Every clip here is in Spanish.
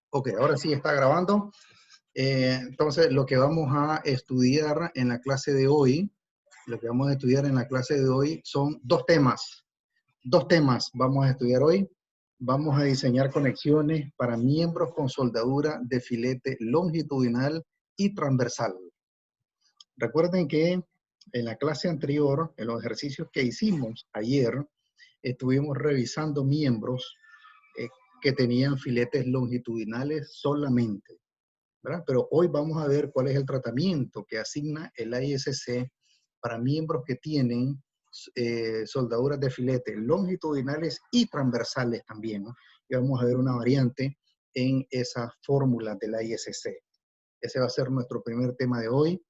Ok, ahora sí está grabando. Entonces, lo que vamos a estudiar en la clase de hoy, son dos temas. Dos temas vamos a estudiar hoy. Vamos a diseñar conexiones para miembros con soldadura de filete longitudinal y transversal. Recuerden que en la clase anterior, en los ejercicios que hicimos ayer, estuvimos revisando miembros eh, que tenían filetes longitudinales solamente, ¿verdad? Pero hoy vamos a ver cuál es el tratamiento que asigna el ISC para miembros que tienen soldaduras de filete longitudinales y transversales también, ¿no? Y vamos a ver una variante en esa fórmula del ISC. Ese va a ser nuestro primer tema de hoy.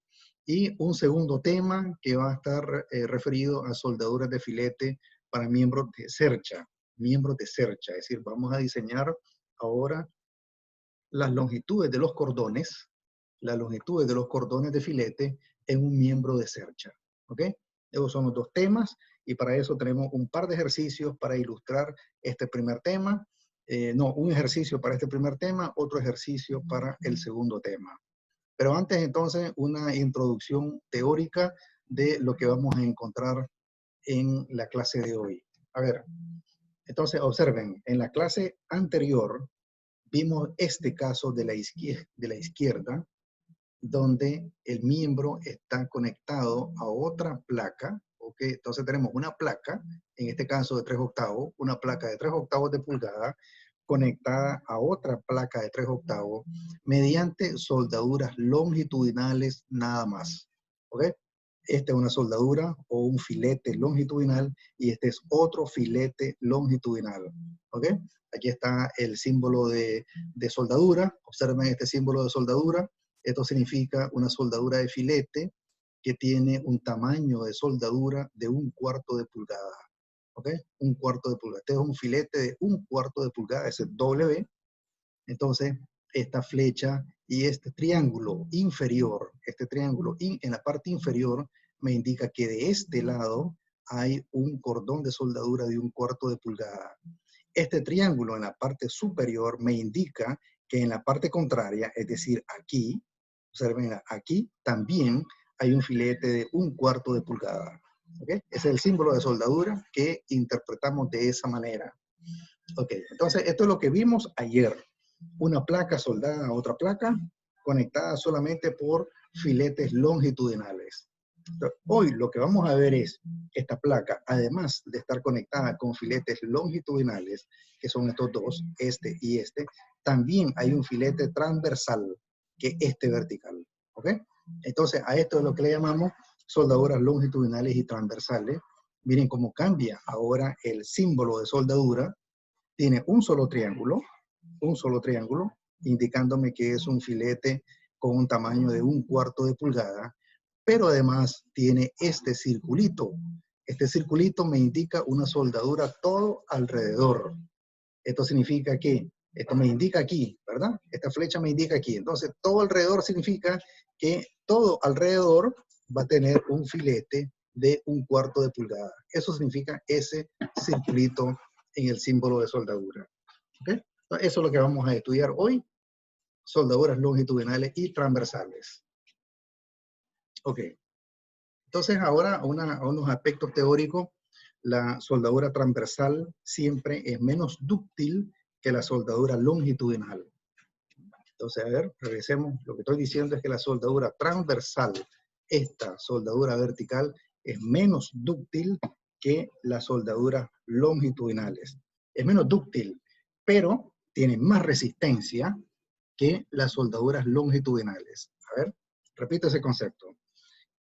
Y un segundo tema que va a estar referido a soldaduras de filete para miembros de cercha. Es decir, vamos a diseñar ahora las longitudes de los cordones, de filete en un miembro de cercha. ¿Ok? Esos son los dos temas y para eso tenemos un par de ejercicios para ilustrar este primer tema. Un ejercicio para este primer tema, otro ejercicio para el segundo tema. Pero antes entonces una introducción teórica de lo que vamos a encontrar en la clase de hoy. A ver, entonces observen, en la clase anterior vimos este caso de la izquierda, donde el miembro está conectado a otra placa, ¿ok? Entonces tenemos una placa, en este caso de 3/8, una placa de 3/8 de pulgada, conectada a otra placa de 3/8 mediante soldaduras longitudinales nada más, ¿ok? Esta es una soldadura o un filete longitudinal y este es otro filete longitudinal, ¿ok? Aquí está el símbolo de soldadura, observen este símbolo de soldadura. Esto significa una soldadura de filete que tiene un tamaño de soldadura de 1/4 de pulgada. ¿Ok? 1/4 de pulgada. Este es un filete de 1/4 de pulgada, ese W. Entonces, esta flecha y este triángulo inferior, en la parte inferior, me indica que de este lado hay un cordón de soldadura de 1/4 de pulgada. Este triángulo en la parte superior me indica que en la parte contraria, es decir, aquí, observen, aquí también hay un filete de 1/4 de pulgada. ¿Okay? Ese es el símbolo de soldadura que interpretamos de esa manera. Ok, entonces esto es lo que vimos ayer. Una placa soldada a otra placa, conectada solamente por filetes longitudinales. Entonces, hoy lo que vamos a ver es esta placa, además de estar conectada con filetes longitudinales, que son estos dos, este y este, también hay un filete transversal, que es este vertical. ¿Ok? Entonces, a esto es lo que le llamamos soldaduras longitudinales y transversales. Miren cómo cambia ahora el símbolo de soldadura. Tiene un solo triángulo, indicándome que es un filete con un tamaño de 1/4 de pulgada, pero además tiene este circulito. Este circulito me indica una soldadura todo alrededor. Esto significa que, esto me indica aquí, ¿verdad? Esta flecha me indica aquí. Entonces, todo alrededor significa que todo alrededor va a tener un filete de 1/4 de pulgada. Eso significa ese circulito en el símbolo de soldadura. ¿Okay? Entonces, eso es lo que vamos a estudiar hoy. Soldaduras longitudinales y transversales. Ok. Entonces, ahora unos aspectos teóricos. La soldadura transversal siempre es menos dúctil que la soldadura longitudinal. Entonces, a ver, regresemos. Lo que estoy diciendo es que la soldadura transversal, esta soldadura vertical, es menos dúctil que las soldaduras longitudinales. Es menos dúctil, pero tiene más resistencia que las soldaduras longitudinales. A ver, repito ese concepto.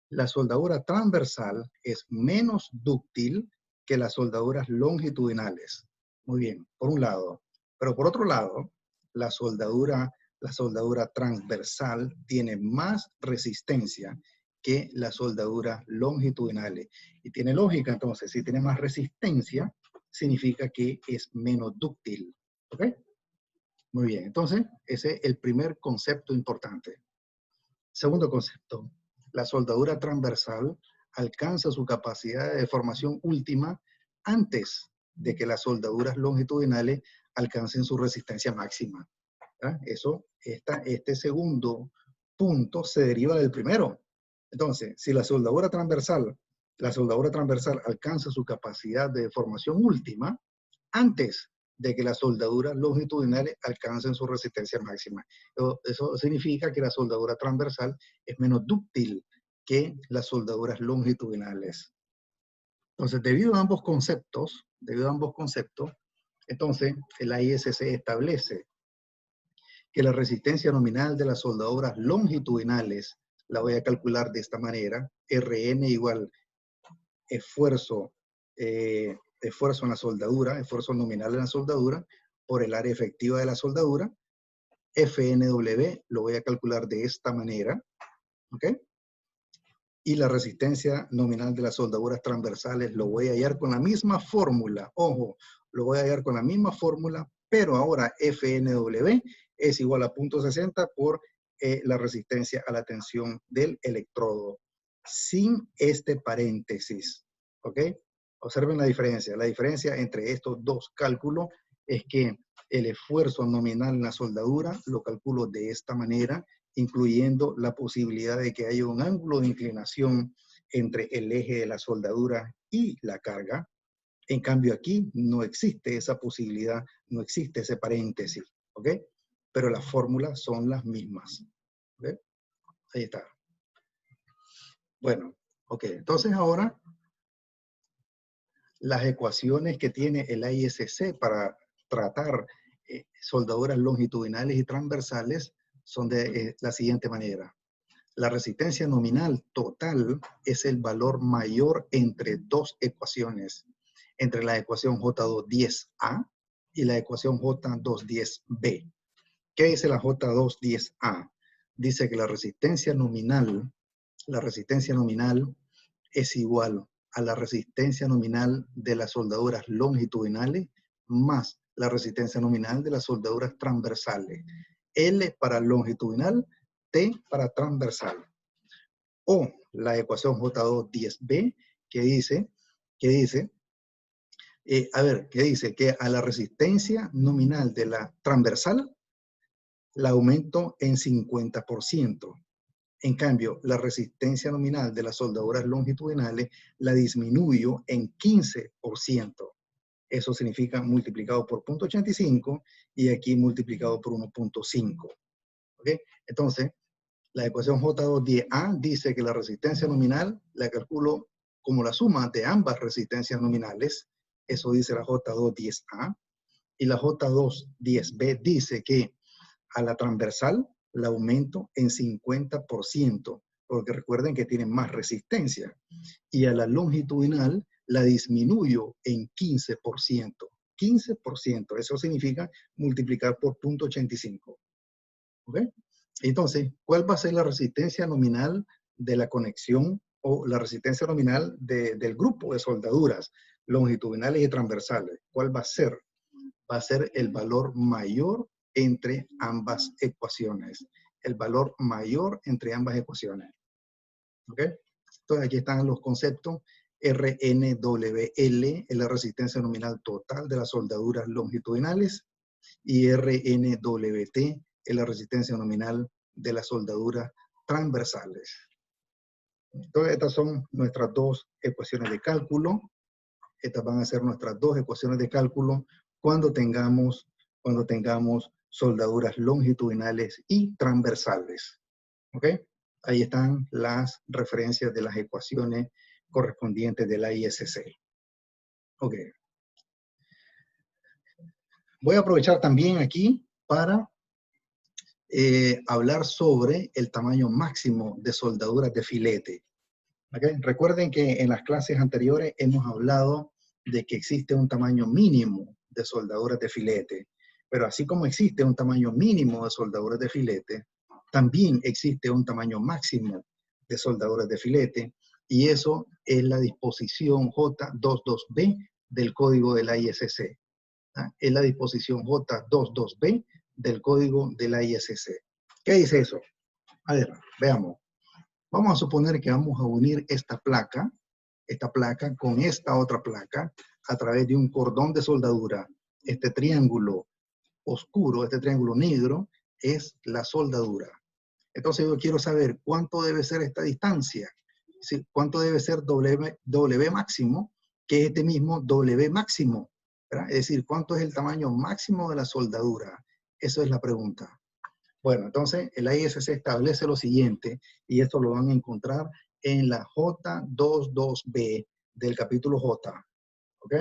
La soldadura transversal es menos dúctil que las soldaduras longitudinales. Muy bien, por un lado. Pero por otro lado, la soldadura transversal tiene más resistencia que las soldaduras longitudinales. Y tiene lógica, entonces, si tiene más resistencia, significa que es menos dúctil. ¿Ok? Muy bien, entonces, ese es el primer concepto importante. Segundo concepto, la soldadura transversal alcanza su capacidad de deformación última antes de que las soldaduras longitudinales alcancen su resistencia máxima. ¿Ah? Este segundo punto se deriva del primero. Entonces, si la soldadura transversal alcanza su capacidad de deformación última antes de que las soldaduras longitudinales alcancen su resistencia máxima. Eso significa que la soldadura transversal es menos dúctil que las soldaduras longitudinales. Entonces, debido a ambos conceptos, entonces el ISC establece que la resistencia nominal de las soldaduras longitudinales la voy a calcular de esta manera: Rn igual esfuerzo en la soldadura, esfuerzo nominal en la soldadura, por el área efectiva de la soldadura. FNW lo voy a calcular de esta manera, ¿ok? Y la resistencia nominal de las soldaduras transversales lo voy a hallar con la misma fórmula. Ojo, lo voy a hallar con la misma fórmula, pero ahora FNW es igual a 0.60 por la resistencia a la tensión del electrodo, sin este paréntesis, ¿ok? Observen la diferencia. La diferencia entre estos dos cálculos es que el esfuerzo nominal en la soldadura lo calculo de esta manera, incluyendo la posibilidad de que haya un ángulo de inclinación entre el eje de la soldadura y la carga. En cambio aquí no existe esa posibilidad, no existe ese paréntesis, ¿ok? Pero las fórmulas son las mismas, ¿ok? Ahí está. Bueno, ok, entonces ahora las ecuaciones que tiene el ISC para tratar soldaduras longitudinales y transversales son de la siguiente manera. La resistencia nominal total es el valor mayor entre dos ecuaciones, entre la ecuación J210A y la ecuación J210B. ¿Qué dice la J210A? Dice que la resistencia nominal es igual a la resistencia nominal de las soldaduras longitudinales más la resistencia nominal de las soldaduras transversales. L para longitudinal, T para transversal. O la ecuación J210B que dice que a la resistencia nominal de la transversal la aumento en 50%. En cambio, la resistencia nominal de las soldaduras longitudinales la disminuyo en 15%. Eso significa multiplicado por 0.85 y aquí multiplicado por 1.5. ¿Ok? Entonces, la ecuación J210A dice que la resistencia nominal la calculo como la suma de ambas resistencias nominales. Eso dice la J210A. Y la J210B dice que a la transversal la aumento en 50%, porque recuerden que tiene más resistencia. Y a la longitudinal la disminuyo en 15%. 15%, eso significa multiplicar por 0.85. ¿Ok? Entonces, ¿cuál va a ser la resistencia nominal de la conexión o la resistencia nominal del grupo de soldaduras longitudinales y transversales? ¿Cuál va a ser? Va a ser el valor mayor entre ambas ecuaciones. El valor mayor entre ambas ecuaciones. ¿Ok? Entonces, aquí están los conceptos. RNWL es la resistencia nominal total de las soldaduras longitudinales y RNWT es la resistencia nominal de las soldaduras transversales. Entonces, estas son nuestras dos ecuaciones de cálculo. Estas van a ser nuestras dos ecuaciones de cálculo cuando tengamos soldaduras longitudinales y transversales. ¿Ok? Ahí están las referencias de las ecuaciones correspondientes de la ISC. Ok. Voy a aprovechar también aquí para hablar sobre el tamaño máximo de soldaduras de filete. ¿Okay? Recuerden que en las clases anteriores hemos hablado de que existe un tamaño mínimo de soldaduras de filete, pero así como existe un tamaño mínimo de soldaduras de filete, también existe un tamaño máximo de soldaduras de filete, y eso es la disposición J22B del código de la ISC. ¿Ah? Es la disposición J22B del código de la ISC. ¿Qué dice eso? A ver, veamos. Vamos a suponer que vamos a unir esta placa con esta otra placa a través de un cordón de soldadura. Este triángulo oscuro, este triángulo negro, es la soldadura. Entonces yo quiero saber cuánto debe ser esta distancia, ¿sí? Cuánto debe ser W máximo, que es este mismo W máximo, ¿verdad? Es decir, cuánto es el tamaño máximo de la soldadura. Eso es la pregunta. Bueno, entonces el ISC establece lo siguiente, y esto lo van a encontrar en la J22B del capítulo J, ¿ok?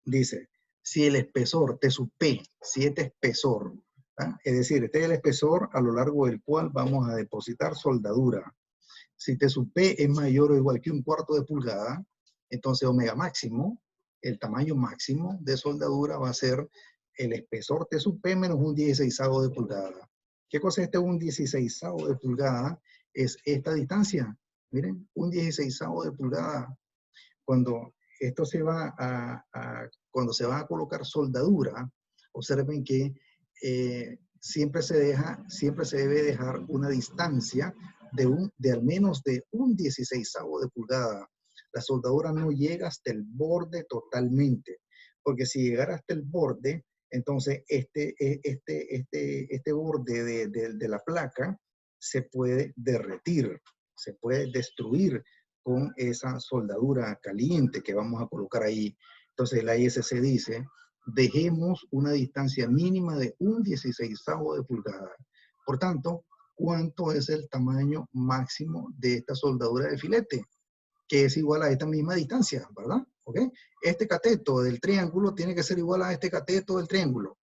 Dice, si el espesor T sub P, si este espesor, ¿ah? Es decir, este es el espesor a lo largo del cual vamos a depositar soldadura. Si T sub P es mayor o igual que 1/4 de pulgada, entonces omega máximo, el tamaño máximo de soldadura va a ser el espesor T sub P menos 1/16 de pulgada. ¿Qué cosa es este 1/16 de pulgada? Es esta distancia. Miren, 1/16 de pulgada. Cuando esto se va cuando se va a colocar soldadura, observen que siempre se debe dejar una distancia de al menos de 1/16 de pulgada. La soldadura no llega hasta el borde totalmente, porque si llegara hasta el borde, entonces este borde de la placa se puede derretir, se puede destruir con esa soldadura caliente que vamos a colocar ahí. Entonces la ISC dice, dejemos una distancia mínima de 1/16 de pulgada. Por tanto, ¿cuánto es el tamaño máximo de esta soldadura de filete? Que es igual a esta misma distancia, ¿verdad? ¿Ok? Este cateto del triángulo tiene que ser igual a este cateto del triángulo.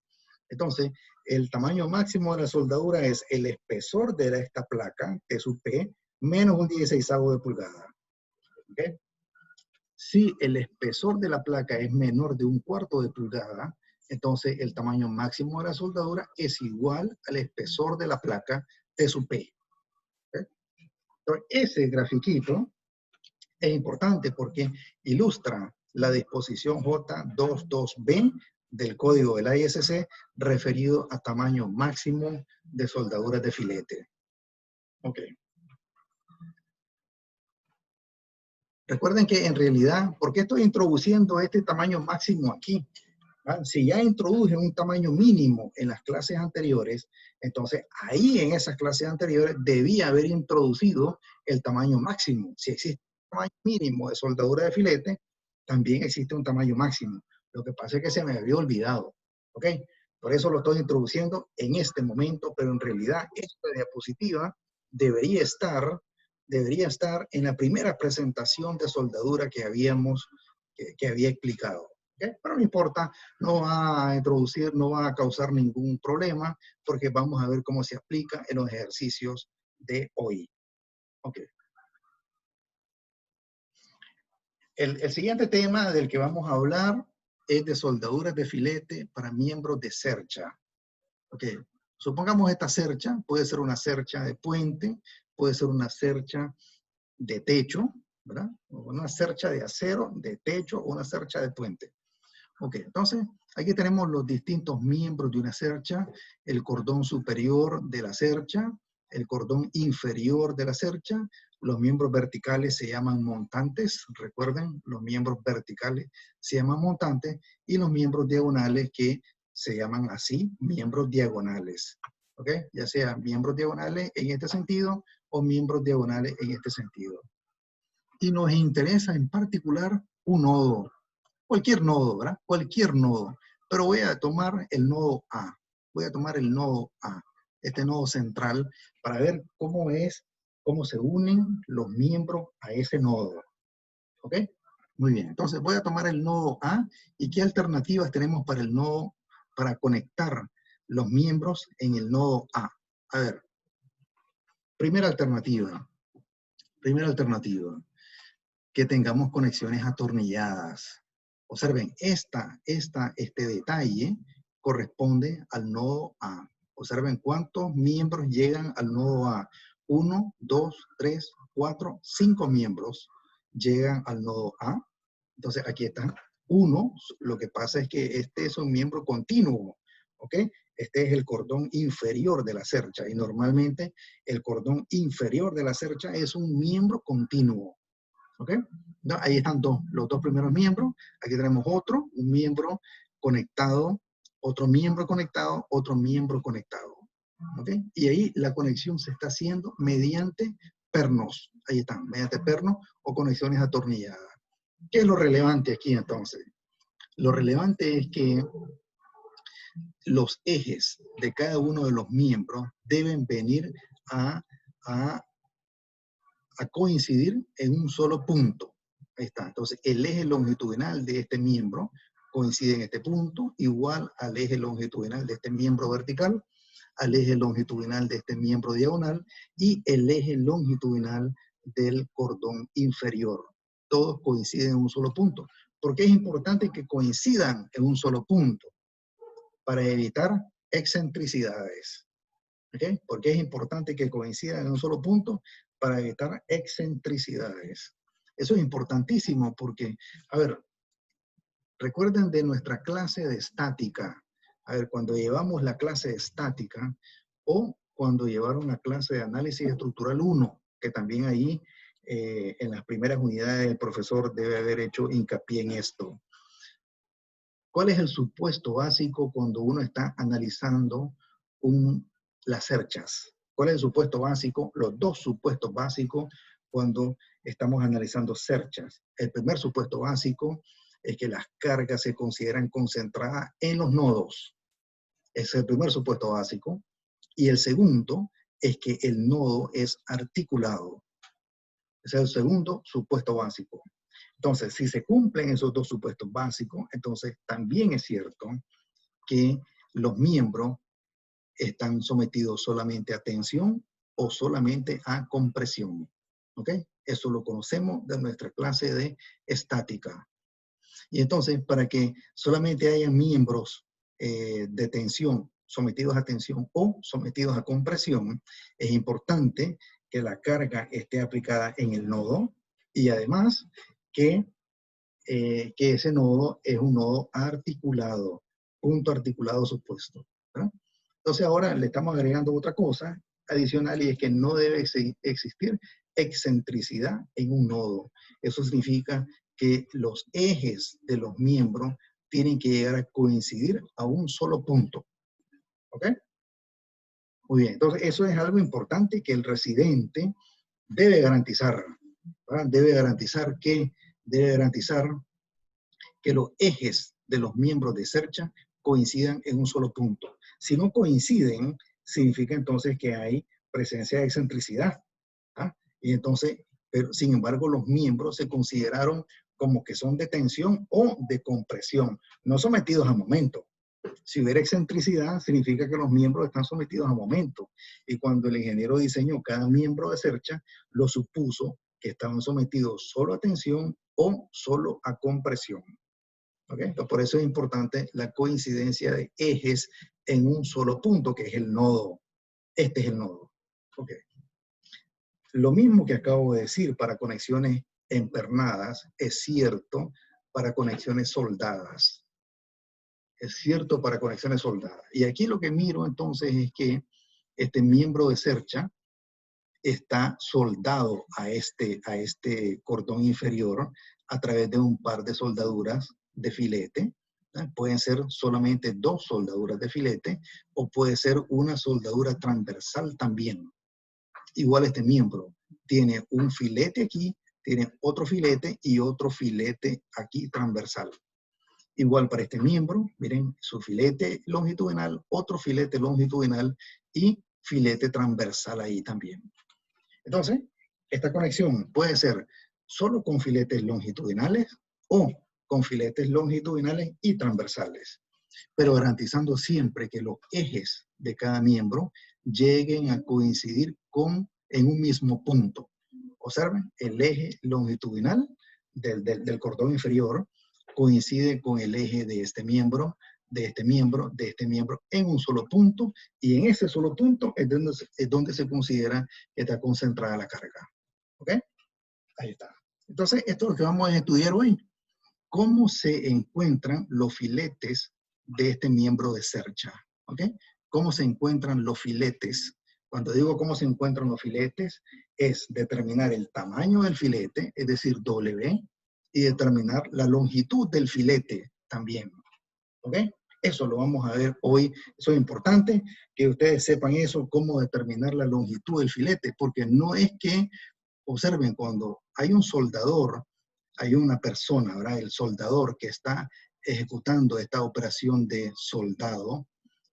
Entonces, el tamaño máximo de la soldadura es el espesor de esta placa, T sub P, menos 1/16 de pulgada. ¿Okay? Si el espesor de la placa es menor de 1/4 de pulgada, entonces el tamaño máximo de la soldadura es igual al espesor de la placa T sub P. ¿Okay? Entonces, ese grafiquito es importante porque ilustra la disposición J22B del código del ISC referido a tamaño máximo de soldaduras de filete. Ok. Recuerden que en realidad, ¿por qué estoy introduciendo este tamaño máximo aquí? ¿Ah? Si ya introduje un tamaño mínimo en las clases anteriores, entonces ahí en esas clases anteriores debía haber introducido el tamaño máximo. Si existe un tamaño mínimo de soldadura de filete, también existe un tamaño máximo. Lo que pasa es que se me había olvidado. ¿Ok? Por eso lo estoy introduciendo en este momento, pero en realidad esta diapositiva debería estar en la primera presentación de soldadura que había explicado. ¿Okay? Pero no importa, no va a introducir, no va a causar ningún problema, porque vamos a ver cómo se aplica en los ejercicios de hoy. Okay. El siguiente tema del que vamos a hablar es de soldaduras de filete para miembros de cercha. Okay. Supongamos esta cercha, puede ser una cercha de puente, puede ser una cercha de techo, ¿verdad? Una cercha de acero, de techo o una cercha de puente. Ok, entonces aquí tenemos los distintos miembros de una cercha, el cordón superior de la cercha, el cordón inferior de la cercha, los miembros verticales se llaman montantes, recuerden, los miembros verticales se llaman montantes y los miembros diagonales que se llaman así, miembros diagonales. ¿Ok? Ya sea miembros diagonales en este sentido o miembros diagonales en este sentido. Y nos interesa en particular un nodo. Cualquier nodo, ¿verdad? Cualquier nodo. Pero voy a tomar el nodo A. Voy a tomar el nodo A, este nodo central, para ver cómo se unen los miembros a ese nodo. ¿Ok? Muy bien. Entonces voy a tomar el nodo A y qué alternativas tenemos para el nodo, para conectar los miembros en el nodo A. A ver, primera alternativa, que tengamos conexiones atornilladas. Observen, este detalle corresponde al nodo A. Observen cuántos miembros llegan al nodo A. 1, 2, 3, 4, 5 miembros llegan al nodo A. Entonces aquí está 1. Lo que pasa es que este es un miembro continuo. ¿Ok? Este es el cordón inferior de la cercha y normalmente el cordón inferior de la cercha es un miembro continuo. ¿Ok? ¿No? Ahí están los dos primeros miembros. Aquí tenemos otro, un miembro conectado otro miembro conectado, otro miembro conectado. ¿Ok? Y ahí la conexión se está haciendo mediante pernos. Ahí están, mediante pernos o conexiones atornilladas. ¿Qué es lo relevante aquí entonces? Lo relevante es que los ejes de cada uno de los miembros deben venir a, a, a coincidir en un solo punto. Ahí está. Entonces, el eje longitudinal de este miembro coincide en este punto, igual al eje longitudinal de este miembro vertical, al eje longitudinal de este miembro diagonal y el eje longitudinal del cordón inferior. Todos coinciden en un solo punto. ¿Por qué es importante que coincidan en un solo punto? Para evitar excentricidades. ¿Okay? ¿Por qué es importante que coincidan en un solo punto? Para evitar excentricidades. Eso es importantísimo porque, a ver, recuerden de nuestra clase de estática. A ver, cuando llevamos la clase de estática o cuando llevaron la clase de análisis estructural 1, que también ahí en las primeras unidades el profesor debe haber hecho hincapié en esto. ¿Cuál es el supuesto básico cuando uno está analizando las cerchas? ¿Cuál es el supuesto básico? Los dos supuestos básicos cuando estamos analizando cerchas. El primer supuesto básico es que las cargas se consideran concentradas en los nodos. Ese es el primer supuesto básico. Y el segundo es que el nodo es articulado. Ese es el segundo supuesto básico. Entonces, si se cumplen esos dos supuestos básicos, entonces también es cierto que los miembros están sometidos solamente a tensión o solamente a compresión. ¿Ok? Eso lo conocemos de nuestra clase de estática. Y entonces, para que solamente haya miembros de tensión sometidos a tensión o sometidos a compresión, es importante que la carga esté aplicada en el nodo y además que ese nodo es un nodo articulado, punto articulado supuesto. ¿Verdad? Entonces ahora le estamos agregando otra cosa adicional y es que no debe existir excentricidad en un nodo. Eso significa que los ejes de los miembros tienen que llegar a coincidir a un solo punto. ¿Ok? Muy bien, entonces eso es algo importante que el residente debe garantizar. ¿Verdad? Debe garantizar que los ejes de los miembros de cercha coincidan en un solo punto. Si no coinciden, significa entonces que hay presencia de excentricidad. ¿Ah? Y entonces, pero sin embargo, los miembros se consideraron como que son de tensión o de compresión, no sometidos a momento. Si hubiera excentricidad, significa que los miembros están sometidos a momento. Y cuando el ingeniero diseñó cada miembro de cercha, lo supuso que estaban sometidos solo a tensión o solo a compresión. ¿Okay? Entonces, por eso es importante la coincidencia de ejes en un solo punto, que es el nodo. Este es el nodo. Okay. Lo mismo que acabo de decir para conexiones empernadas es cierto para conexiones soldadas. Es cierto para conexiones soldadas. Y aquí lo que miro entonces es que este miembro de cercha está soldado a este cordón inferior a través de un par de soldaduras de filete. Pueden ser solamente dos soldaduras de filete o puede ser una soldadura transversal también. Igual este miembro tiene un filete aquí, tiene otro filete y otro filete aquí transversal. Igual para este miembro, miren, su filete longitudinal, otro filete longitudinal y filete transversal ahí también. Entonces, esta conexión puede ser solo con filetes longitudinales o con filetes longitudinales y transversales, pero garantizando siempre que los ejes de cada miembro lleguen a coincidir en un mismo punto. Observen, el eje longitudinal del cordón inferior coincide con el eje de este miembro, de este miembro, de este miembro en un solo punto, y en ese solo punto es donde se considera que está concentrada la carga. ¿Ok? Ahí está. Entonces, esto es lo que vamos a estudiar hoy. ¿Cómo se encuentran los filetes de este miembro de cercha? ¿Ok? ¿Cómo se encuentran los filetes? Cuando digo cómo se encuentran los filetes, es determinar el tamaño del filete, es decir, W, y determinar la longitud del filete también. ¿Ok? Eso lo vamos a ver hoy. Eso es importante que ustedes sepan eso, cómo determinar la longitud del filete, porque no es que, observen, cuando hay un soldador, hay una persona, ¿verdad? El soldador que está ejecutando esta operación de soldado,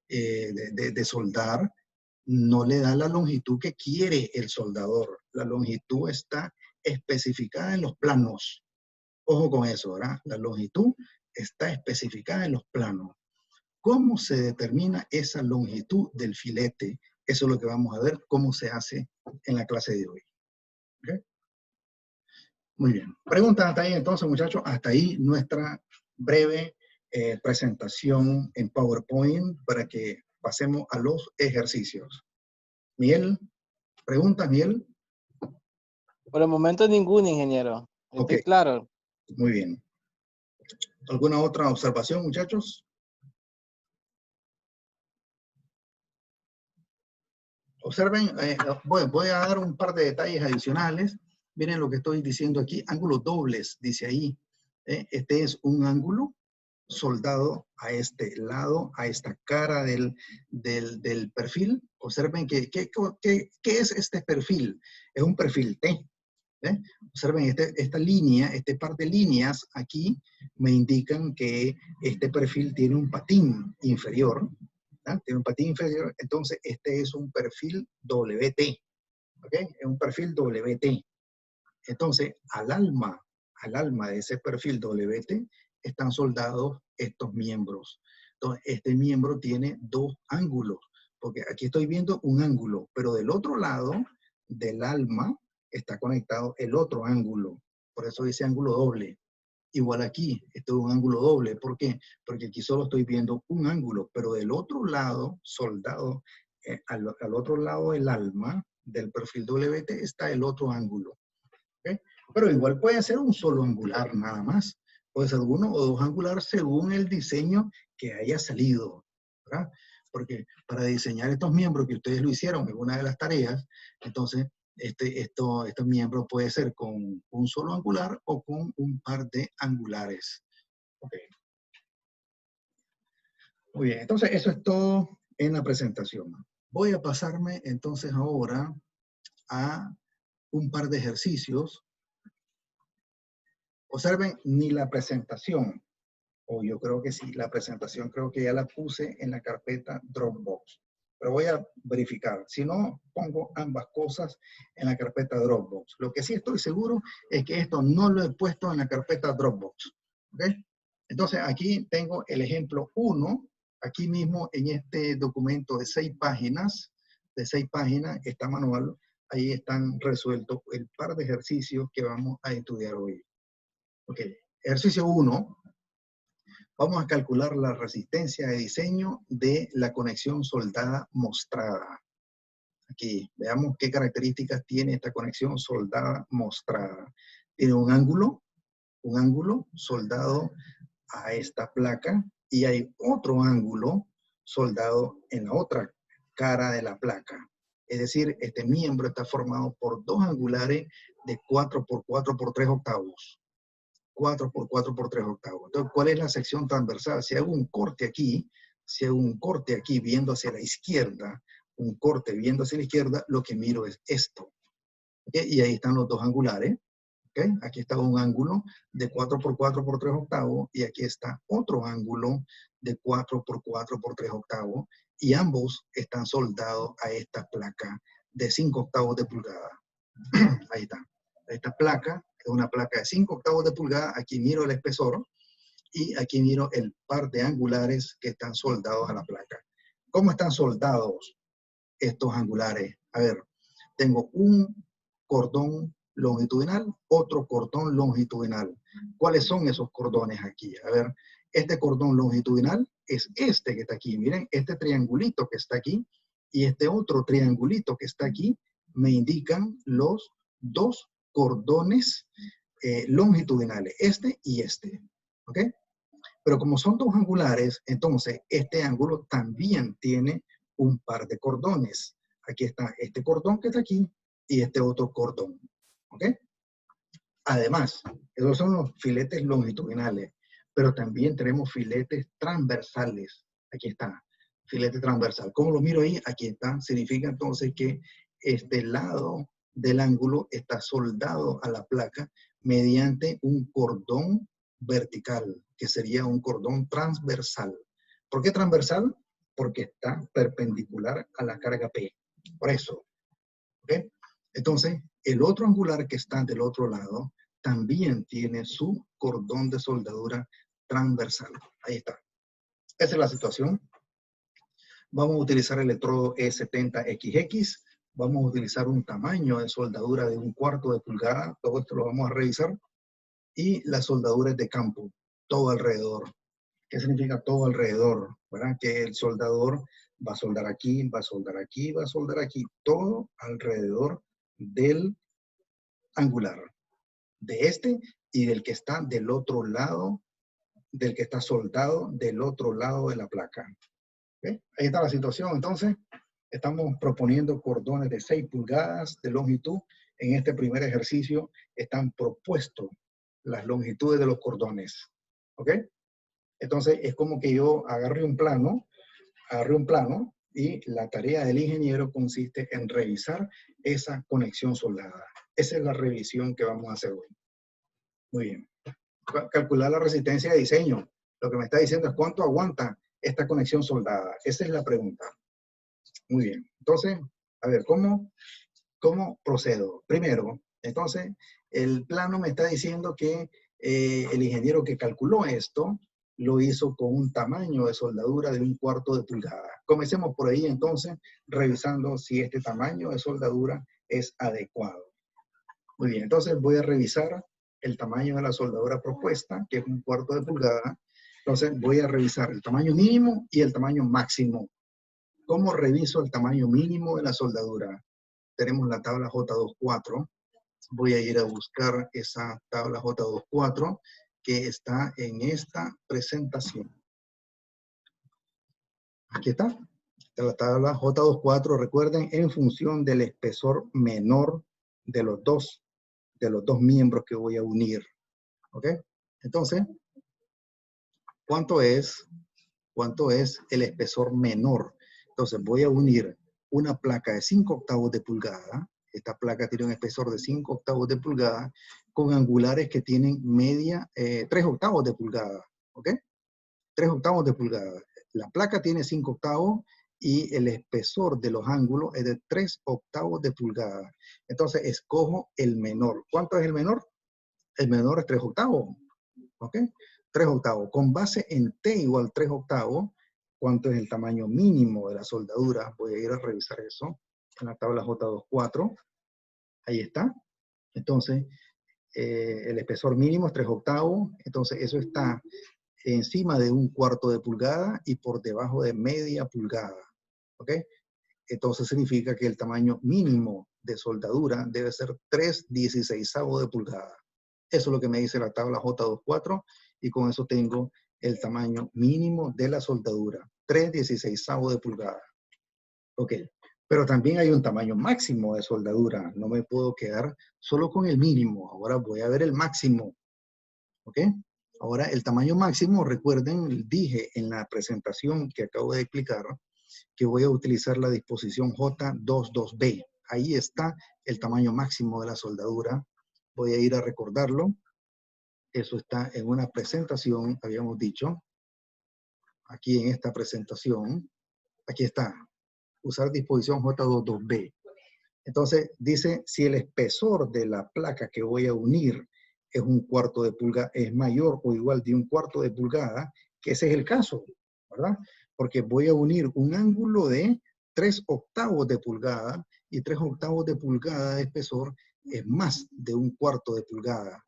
de soldar, no le da la longitud que quiere el soldador. La longitud está especificada en los planos. Ojo con eso, ¿verdad? La longitud está especificada en los planos. ¿Cómo se determina esa longitud del filete? Eso es lo que vamos a ver cómo se hace en la clase de hoy. ¿Okay? Muy bien. Preguntas hasta ahí entonces, muchachos. Hasta ahí nuestra breve presentación en PowerPoint para que pasemos a los ejercicios. Miguel, ¿preguntas, Miguel? Por el momento ningún, ingeniero. Estoy Ok, claro. muy bien. ¿Alguna otra observación, muchachos? Observen, voy a dar un par de detalles adicionales. Miren lo que estoy diciendo aquí, ángulos dobles, dice ahí. Este es un ángulo soldado a este lado, a esta cara del perfil. Observen ¿qué es este perfil? Es un perfil T. Observen esta línea, este par de líneas aquí me indican que este perfil tiene un patín inferior. Tiene un patín inferior, entonces este es un perfil WT. ¿Ok? Es un perfil WT. Entonces, al alma de ese perfil WT están soldados estos miembros. Entonces, este miembro tiene dos ángulos, porque aquí estoy viendo un ángulo, pero del otro lado del alma está conectado el otro ángulo. Por eso dice ángulo doble. Igual aquí, esto es un ángulo doble. ¿Por qué? Porque aquí solo estoy viendo un ángulo, pero del otro lado, soldado, al otro lado del alma, del perfil WT, está el otro ángulo. ¿Okay? Pero igual puede ser un solo angular nada más. Puede ser uno o dos angulares según el diseño que haya salido, ¿verdad? Porque para diseñar estos miembros que ustedes lo hicieron en una de las tareas, entonces estos miembros puede ser con un solo angular o con un par de angulares. Okay. Muy bien, entonces eso es todo en la presentación. Voy a pasarme entonces ahora a un par de ejercicios. Observen, ni la presentación, o yo creo que sí, la presentación creo que ya la puse en la carpeta Dropbox. Pero voy a verificar. Si no, pongo ambas cosas en la carpeta Dropbox. Lo que sí estoy seguro es que esto no lo he puesto en la carpeta Dropbox. ¿Ok? Entonces, aquí tengo el ejemplo 1. Aquí mismo en este documento de 6 páginas, está manual. Ahí están resueltos el par de ejercicios que vamos a estudiar hoy. Ok, ejercicio 1. Vamos a calcular la resistencia de diseño de la conexión soldada mostrada. Aquí, veamos qué características tiene esta conexión soldada mostrada. Tiene un ángulo soldado a esta placa y hay otro ángulo soldado en la otra cara de la placa. Es decir, este miembro está formado por dos angulares de 4 por 4 por 3 octavos. 4 por 4 por 3 octavos. Entonces, ¿cuál es la sección transversal? Si hago un corte aquí, viendo hacia la izquierda, un corte viendo hacia la izquierda, lo que miro es esto. ¿Okay? Y ahí están los dos angulares. ¿Okay? Aquí está un ángulo de 4 por 4 por 3 octavos y aquí está otro ángulo de 4 por 4 por 3 octavos y ambos están soldados a esta placa de 5 octavos de pulgada. Ahí está. Esta placa es una placa de 5 octavos de pulgada. Aquí miro el espesor y aquí miro el par de angulares que están soldados a la placa. ¿Cómo están soldados estos angulares? A ver, tengo un cordón longitudinal, otro cordón longitudinal. ¿Cuáles son esos cordones aquí? A ver, este cordón longitudinal es este que está aquí. Miren, este triangulito que está aquí y este otro triangulito que está aquí me indican los dos cordones longitudinales, este y este. ¿Ok? Pero como son dos angulares, entonces este ángulo también tiene un par de cordones. Aquí está este cordón que está aquí y este otro cordón. ¿Ok? Además, esos son los filetes longitudinales. pero también tenemos filetes transversales. Aquí está, filete transversal. ¿Cómo lo miro ahí? Aquí está. Significa entonces que este lado del ángulo está soldado a la placa mediante un cordón vertical, que sería un cordón transversal. ¿Por qué transversal? Porque está perpendicular a la carga P. Por eso. ¿Ok? Entonces, el otro angular que está del otro lado también tiene su cordón de soldadura transversal. Ahí está. Esa es la situación. Vamos a utilizar el electrodo E70XX. Vamos a utilizar un tamaño de soldadura de 1/4 de pulgada. Todo esto lo vamos a revisar. Y las soldaduras de campo, todo alrededor. ¿Qué significa todo alrededor? ¿Verdad? Que el soldador va a soldar aquí, va a soldar aquí, va a soldar aquí. Todo alrededor del angular. De este y del que está del otro lado, del que está soldado del otro lado de la placa. ¿Okay? Ahí está la situación. Entonces, estamos proponiendo cordones de 6 pulgadas de longitud. En este primer ejercicio están propuestos las longitudes de los cordones. ¿Ok? Entonces, es como que yo agarré un plano y la tarea del ingeniero consiste en revisar esa conexión soldada. Esa es la revisión que vamos a hacer hoy. Muy bien. Calcular la resistencia de diseño. Lo que me está diciendo es cuánto aguanta esta conexión soldada. Esa es la pregunta. Muy bien. Entonces, a ver, ¿cómo procedo? Primero, entonces, el plano me está diciendo que el ingeniero que calculó esto lo hizo con un tamaño de soldadura de 1/4 de pulgada. Comencemos por ahí, entonces, revisando si este tamaño de soldadura es adecuado. Muy bien, entonces voy a revisar el tamaño de la soldadura propuesta, que es 1/4 de pulgada. Entonces voy a revisar el tamaño mínimo y el tamaño máximo. ¿Cómo reviso el tamaño mínimo de la soldadura? Tenemos la tabla J24. Voy a ir a buscar esa tabla J24 que está en esta presentación. Aquí está. La tabla J24, recuerden, en función del espesor menor de los dos miembros que voy a unir. ¿Ok? Entonces, ¿cuánto es el espesor menor? Entonces, voy a unir una placa de 5/8 de pulgada. Esta placa tiene un espesor de 5/8 de pulgada con angulares que tienen 3/8 de pulgada. ¿Ok? 3/8 de pulgada. La placa tiene 5/8 y el espesor de los ángulos es de 3/8 de pulgada. Entonces, escojo el menor. ¿Cuánto es el menor? El menor es 3/8. ¿Ok? 3/8. Con base en T igual 3/8, ¿cuánto es el tamaño mínimo de la soldadura? Voy a ir a revisar eso en la tabla J24. Ahí está. Entonces, el espesor mínimo es 3/8. Entonces, eso está encima de 1/4 de pulgada y por debajo de media pulgada. ¿Ok? Entonces, significa que el tamaño mínimo de soldadura debe ser 3/16 de pulgada. Eso es lo que me dice la tabla J24 y con eso tengo el tamaño mínimo de la soldadura, 3/16 de pulgada. Ok, pero también hay un tamaño máximo de soldadura. No me puedo quedar solo con el mínimo. Ahora voy a ver el máximo. Ok, ahora el tamaño máximo, recuerden, dije en la presentación que acabo de explicar que voy a utilizar la disposición J22B. Ahí está el tamaño máximo de la soldadura. Voy a ir a recordarlo. Eso está en una presentación, habíamos dicho. Aquí en esta presentación, aquí está. Usar disposición J22B. Entonces dice, si el espesor de la placa que voy a unir es 1/4 de pulgada, es mayor o igual de 1/4 de pulgada, que ese es el caso, ¿verdad? Porque voy a unir un ángulo de 3/8 de pulgada y 3/8 de pulgada de espesor es más de 1/4 de pulgada.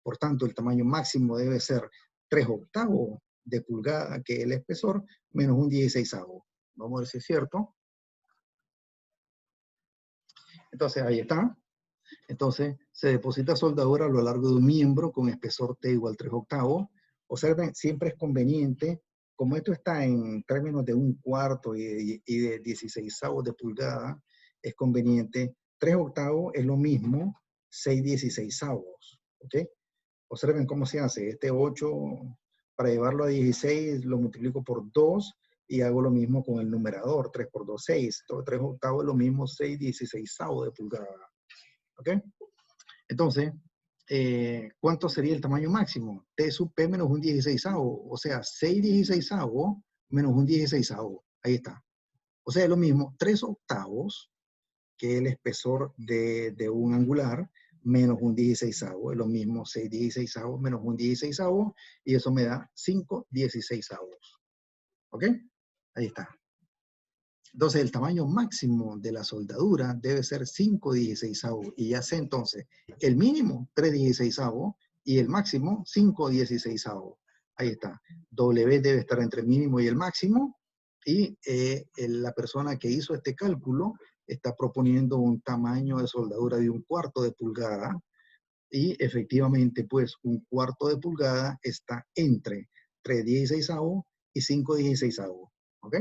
Por tanto, el tamaño máximo debe ser 3/8 de pulgada, que es el espesor, menos 1/16. Vamos a ver si es cierto. Entonces, ahí está. Entonces, se deposita soldadura a lo largo de un miembro con espesor T igual 3/8. Observen, siempre es conveniente, como esto está en términos de 1/4 y de 16 de pulgada, es conveniente. 3/8 es lo mismo, 6/16. ¿Ok? Observen cómo se hace. Este 8 Para llevarlo a 16 lo multiplico por 2 y hago lo mismo con el numerador. 3 por 2, 6. 3 octavos es lo mismo 6/16 de pulgada. ¿Ok? Entonces, ¿cuánto sería el tamaño máximo? T sub P menos 1/16. O sea, 6/16 menos 1/16. Ahí está. O sea, es lo mismo 3 octavos, que es el espesor de un angular, menos 1/16. Es lo mismo 6/16 menos 1/16. Y eso me da 5/16. ¿Ok? Ahí está. Entonces, el tamaño máximo de la soldadura debe ser 5/16. Y ya sé entonces, el mínimo 3/16 y el máximo 5/16. Ahí está. W debe estar entre el mínimo y el máximo. Y la persona que hizo este cálculo está proponiendo un tamaño de soldadura de 1/4 de pulgada. Y efectivamente, pues, 1/4 de pulgada está entre 3/16 y 5/16. ¿Ok?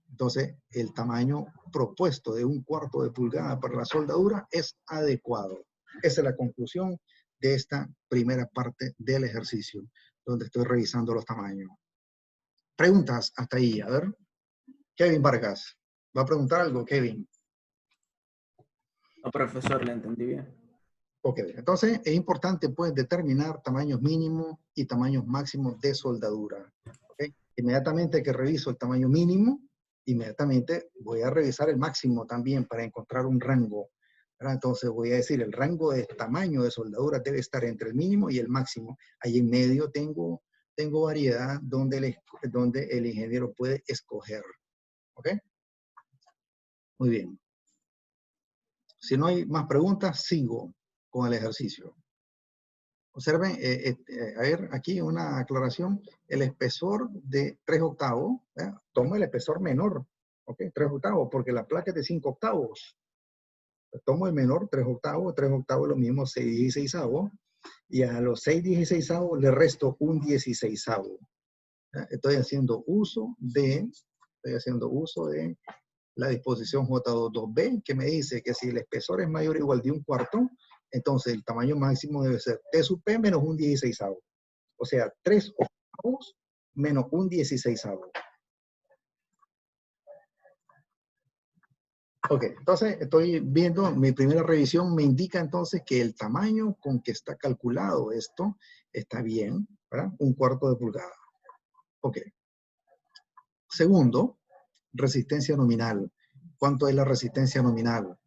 Entonces, el tamaño propuesto de 1/4 de pulgada para la soldadura es adecuado. Esa es la conclusión de esta primera parte del ejercicio, donde estoy revisando los tamaños. Preguntas hasta ahí, a ver. Kevin Vargas, ¿va a preguntar algo, Kevin? No, profesor, le entendí bien. Ok, entonces es importante pues determinar tamaños mínimos y tamaños máximos de soldadura. ¿Okay? Inmediatamente que reviso el tamaño mínimo, inmediatamente voy a revisar el máximo también para encontrar un rango. ¿Verdad? Entonces voy a decir el rango de tamaño de soldadura debe estar entre el mínimo y el máximo. Ahí en medio tengo variedad donde el ingeniero puede escoger. ¿Ok? Muy bien. Si no hay más preguntas, sigo con el ejercicio. Observen, a ver, aquí una aclaración. El espesor de 3 octavos, tomo el espesor menor, ¿ok? 3 octavos, porque la placa es de 5 octavos. Tomo el menor, 3 octavos es lo mismo, 6/16. Y a los 6/16 le resto 1/16. Estoy haciendo uso de la disposición J22B, que me dice que si el espesor es mayor o igual de 1/4, entonces el tamaño máximo debe ser T sub P menos 1/16. O sea, 3 octavos menos 1/16. Ok, entonces estoy viendo, mi primera revisión me indica entonces que el tamaño con que está calculado esto está bien, ¿verdad? 1/4 de pulgada. Ok. Segundo, resistencia nominal. ¿Cuánto es la resistencia nominal?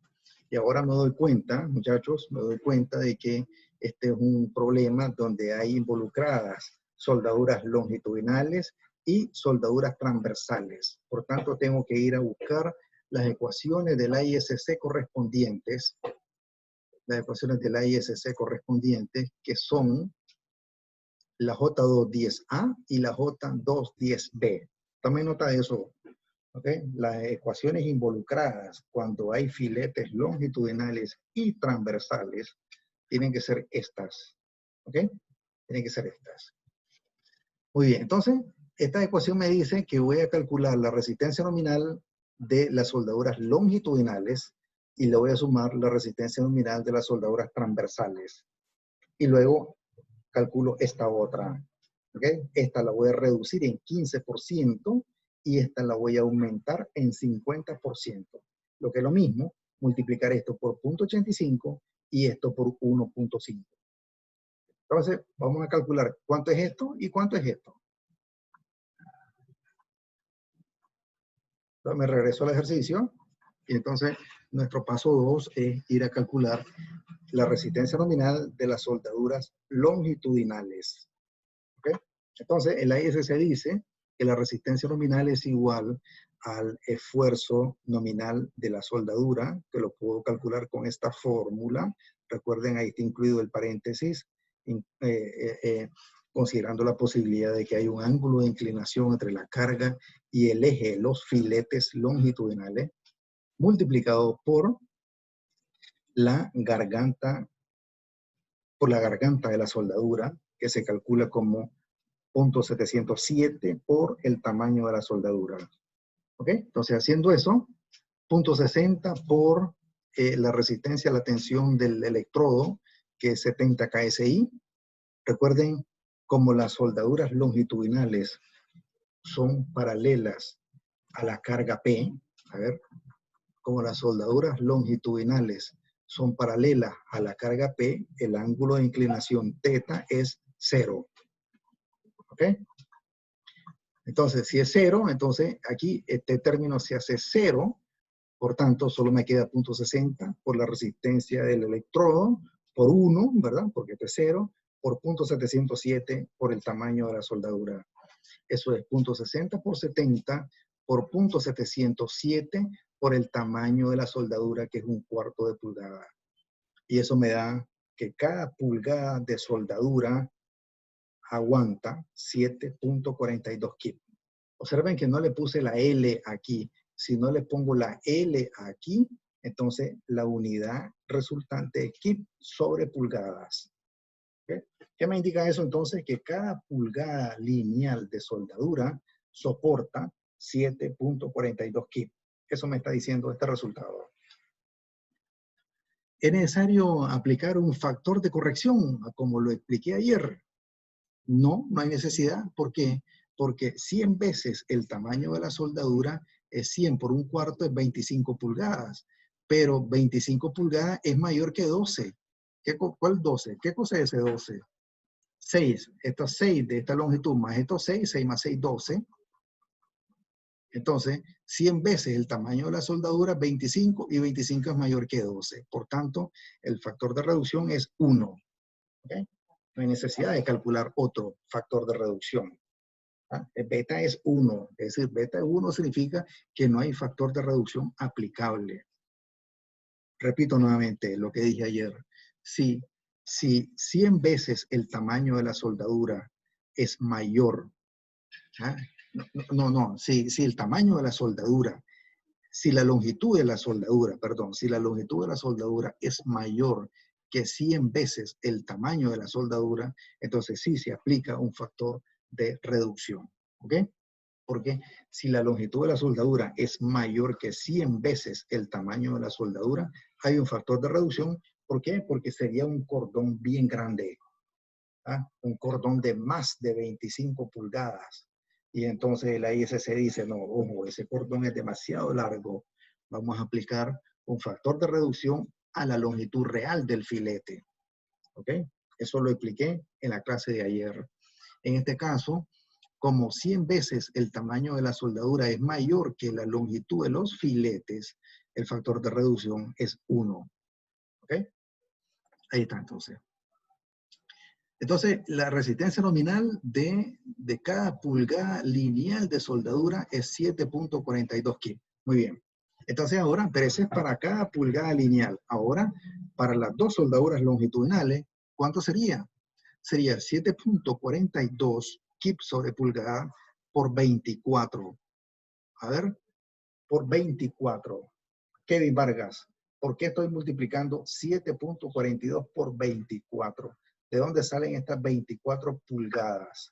Y ahora me doy cuenta, muchachos, me doy cuenta de que este es un problema donde hay involucradas soldaduras longitudinales y soldaduras transversales. Por tanto, tengo que ir a buscar las ecuaciones de la ISC correspondientes, que son la J210A y la J210B. Tomen nota de eso. ¿Okay? Las ecuaciones involucradas cuando hay filetes longitudinales y transversales tienen que ser estas. ¿Ok? Tienen que ser estas. Muy bien, entonces, esta ecuación me dice que voy a calcular la resistencia nominal de las soldaduras longitudinales y le voy a sumar la resistencia nominal de las soldaduras transversales. Y luego calculo esta otra. ¿Ok? Esta la voy a reducir en 15%. Y esta la voy a aumentar en 50%. Lo que es lo mismo, multiplicar esto por 0.85 y esto por 1.5. Entonces, vamos a calcular cuánto es esto y cuánto es esto. Entonces, me regreso al ejercicio y entonces nuestro paso 2 es ir a calcular la resistencia nominal de las soldaduras longitudinales. ¿Okay? Entonces, el ISC dice que la resistencia nominal es igual al esfuerzo nominal de la soldadura, que lo puedo calcular con esta fórmula. Recuerden, ahí está incluido el paréntesis, considerando la posibilidad de que hay un ángulo de inclinación entre la carga y el eje de los filetes longitudinales, multiplicado por la garganta de la soldadura, que se calcula como 0.707 por el tamaño de la soldadura. ¿Ok? Entonces, haciendo eso, 0.60 por la resistencia a la tensión del electrodo, que es 70 KSI. Recuerden como las soldaduras longitudinales son paralelas a la carga P, a ver, como las soldaduras longitudinales son paralelas a la carga P, el ángulo de inclinación θ es 0. ¿Ok? Entonces, si es 0, entonces aquí este término se hace 0, por tanto, solo me queda 0.60 por la resistencia del electrodo, por 1, ¿verdad? Porque este es 0, por 0.707 por el tamaño de la soldadura. Eso es 0.60 por 70 por 0.707 por el tamaño de la soldadura, que es 1/4 de pulgada. Y eso me da que cada pulgada de soldadura aguanta 7.42 kip. Observen que no le puse la L aquí. Si no le pongo la L aquí, entonces la unidad resultante es kip sobre pulgadas. ¿Okay? ¿Qué me indica eso entonces? Que cada pulgada lineal de soldadura soporta 7.42 kip. Eso me está diciendo este resultado. ¿Es necesario aplicar un factor de corrección, como lo expliqué ayer? No, no hay necesidad. ¿Por qué? Porque 100 veces el tamaño de la soldadura es 100 por 1/4 es 25 pulgadas. Pero 25 pulgadas es mayor que 12. ¿Cuál 12? ¿Qué cosa es ese 12? 6. Estos 6 de esta longitud más estos 6, 6 más 6, 12. Entonces, 100 veces el tamaño de la soldadura, 25, y 25 es mayor que 12. Por tanto, el factor de reducción es 1. ¿Okay? No hay necesidad de calcular otro factor de reducción. ¿Ah? Beta es 1. Es decir, beta 1 significa que no hay factor de reducción aplicable. Repito nuevamente lo que dije ayer. Si 100 veces el tamaño de la soldadura es mayor, ¿ah? Si el tamaño de la soldadura, si la longitud de la soldadura, perdón, si la longitud de la soldadura es mayor que 100 veces el tamaño de la soldadura, entonces sí se aplica un factor de reducción. ¿Ok? Porque si la longitud de la soldadura es mayor que 100 veces el tamaño de la soldadura, hay un factor de reducción. ¿Por qué? Porque sería un cordón bien grande. ¿Ah? Un cordón de más de 25 pulgadas. Y entonces la ISC dice, no, ojo, ese cordón es demasiado largo. Vamos a aplicar un factor de reducción a la longitud real del filete. ¿Ok? Eso lo expliqué en la clase de ayer. En este caso, como 100 veces el tamaño de la soldadura es mayor que la longitud de los filetes, el factor de reducción es 1. ¿Ok? Ahí está entonces. Entonces, la resistencia nominal de cada pulgada lineal de soldadura es 7.42 kip. Muy bien. Entonces ahora, pero ese es para cada pulgada lineal. Ahora, para las dos soldaduras longitudinales, ¿cuánto sería? Sería 7.42 kip sobre pulgada por 24. A ver, por 24. Kevin Vargas, ¿por qué estoy multiplicando 7.42 por 24? ¿De dónde salen estas 24 pulgadas?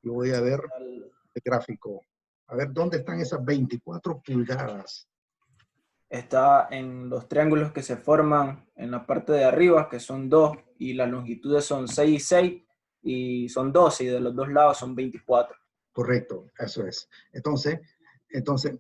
Yo voy a ver el gráfico. A ver, ¿dónde están esas 24 pulgadas? Está en los triángulos que se forman en la parte de arriba, que son 2, y las longitudes son 6 y 6, y son 12, y de los dos lados son 24. Correcto, eso es. Entonces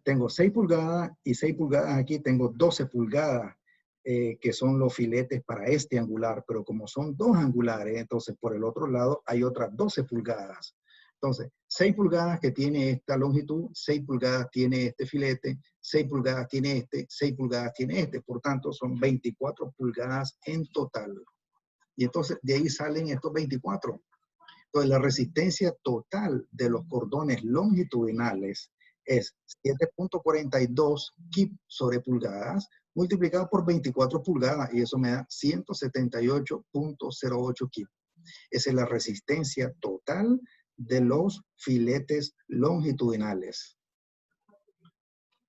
tengo 6 pulgadas y 6 pulgadas aquí, tengo 12 pulgadas, que son los filetes para este angular, pero como son dos angulares, entonces por el otro lado hay otras 12 pulgadas. Entonces, 6 pulgadas que tiene esta longitud, 6 pulgadas tiene este filete, 6 pulgadas tiene este, 6 pulgadas tiene este. Por tanto, son 24 pulgadas en total. Y entonces de ahí salen estos 24. Entonces, la resistencia total de los cordones longitudinales es 7.42 kip sobre pulgadas multiplicado por 24 pulgadas, y eso me da 178.08 kip. Esa es la resistencia total de los filetes longitudinales.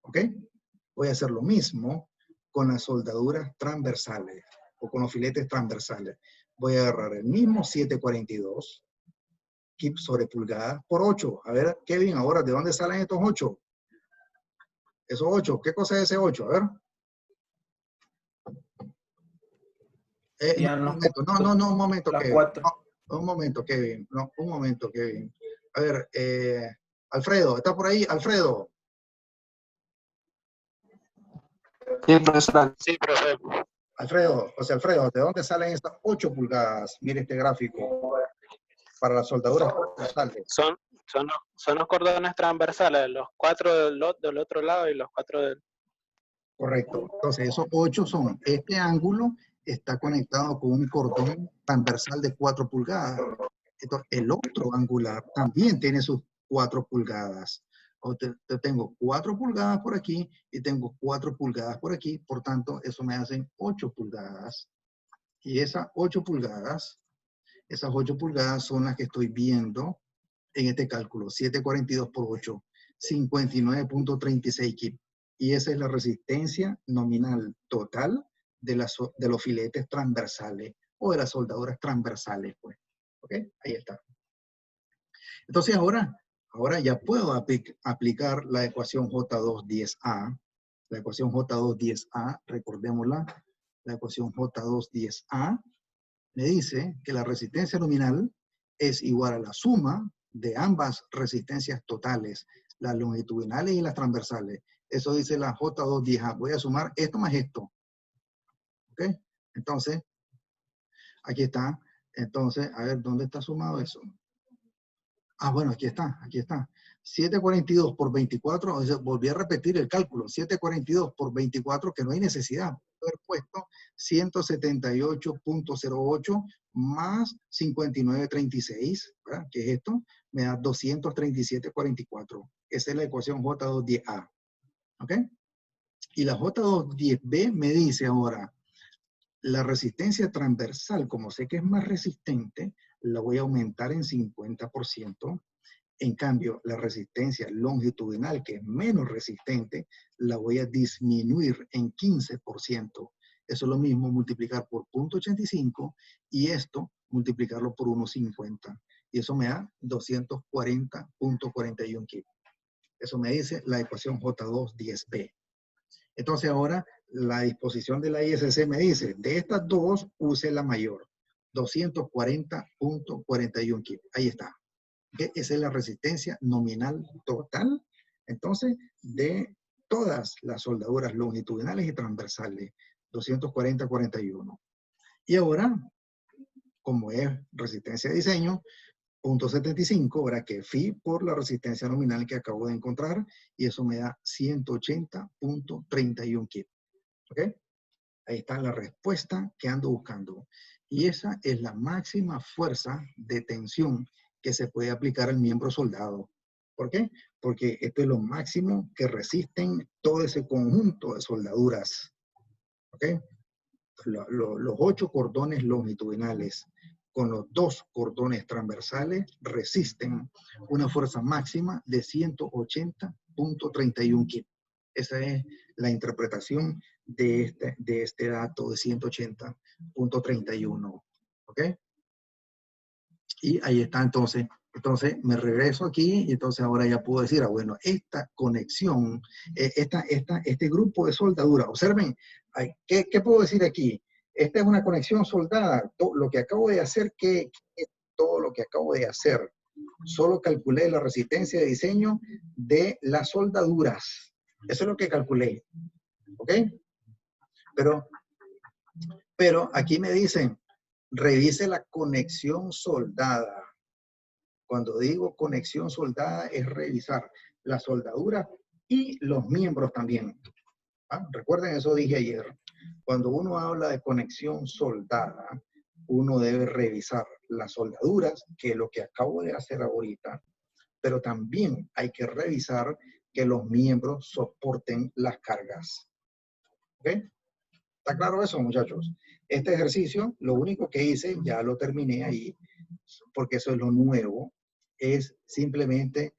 ¿Ok? Voy a hacer lo mismo con las soldaduras transversales o con los filetes transversales. Voy a agarrar el mismo 742 kip sobre pulgada por 8. A ver, Kevin, ahora, ¿de dónde salen estos 8? Esos 8, ¿qué cosa es ese 8? A ver. Un momento, un momento, La Kevin. 4. Un momento, Kevin. No, un momento, Kevin. A ver, Alfredo, ¿está por ahí? Alfredo. Sí, profesor. Sí, profe. Alfredo, José Alfredo, ¿de dónde salen estas 8 pulgadas? Mire este gráfico para las soldaduras transversales. Son los cordones transversales, los 4 del otro lado y los 4 del... Correcto. Entonces, esos 8 son, este ángulo está conectado con un cordón transversal de 4 pulgadas. Entonces, el otro angular también tiene sus 4 pulgadas. Yo tengo 4 pulgadas por aquí y tengo 4 pulgadas por aquí. Por tanto, eso me hacen 8 pulgadas. Y esas 8 pulgadas son las que estoy viendo en este cálculo. 742 por 8, 59.36 kip. Y esa es la resistencia nominal total de los filetes transversales o de las soldaduras transversales, pues. ¿Ok? Ahí está. Entonces ahora ya puedo aplicar la ecuación J2-10A. La ecuación J2-10A, recordémosla, la ecuación J2-10A me dice que la resistencia nominal es igual a la suma de ambas resistencias totales, las longitudinales y las transversales. Eso dice la J2-10A. Voy a sumar esto más esto. ¿Ok? Entonces, aquí está. Entonces, a ver, ¿dónde está sumado eso? Ah, bueno, aquí está, aquí está. 742 por 24, o sea, volví a repetir el cálculo. 742 por 24, que no hay necesidad de haber puesto 178.08 más 59.36, ¿verdad? ¿Qué es esto? Me da 237.44. Esa es la ecuación J210A. ¿Ok? Y la J210B me dice ahora, la resistencia transversal, como sé que es más resistente, la voy a aumentar en 50%. En cambio, la resistencia longitudinal, que es menos resistente, la voy a disminuir en 15%. Eso es lo mismo multiplicar por 0.85 y esto multiplicarlo por 1.50. Y eso me da 240.41 kip. Eso me dice la ecuación J2-10B. Entonces ahora la disposición de la ISC me dice, de estas dos, use la mayor. 240.41 kip. Ahí está. Esa es la resistencia nominal total, entonces, de todas las soldaduras longitudinales y transversales, 240-41. Y ahora, como es resistencia de diseño, 0.75, ¿verdad? Que phi por la resistencia nominal que acabo de encontrar, y eso me da 180.31 kip. ¿Ok? Ahí está la respuesta que ando buscando. Y esa es la máxima fuerza de tensión que se puede aplicar al miembro soldado. ¿Por qué? Porque esto es lo máximo que resisten todo ese conjunto de soldaduras. ¿Ok? Los 8 cordones longitudinales con los 2 cordones transversales resisten una fuerza máxima de 180.31 kip. Esa es la interpretación de este dato de 180.31. ¿Ok? Y ahí está entonces. Entonces me regreso aquí y entonces ahora ya puedo decir, bueno, esta conexión, este grupo de soldadura, observen, ¿qué puedo decir aquí? Esta es una conexión soldada. Lo que acabo de hacer, ¿qué es todo lo que acabo de hacer? Solo calculé la resistencia de diseño de las soldaduras. Eso es lo que calculé. ¿Ok? Pero aquí me dicen, revise la conexión soldada. Cuando digo conexión soldada es revisar la soldadura y los miembros también. ¿Ah? Recuerden, eso dije ayer. Cuando uno habla de conexión soldada, uno debe revisar las soldaduras, que es lo que acabo de hacer ahorita, pero también hay que revisar que los miembros soporten las cargas. ¿Ok? ¿Está claro eso, muchachos? Este ejercicio, lo único que hice, ya lo terminé ahí, porque eso es lo nuevo, es simplemente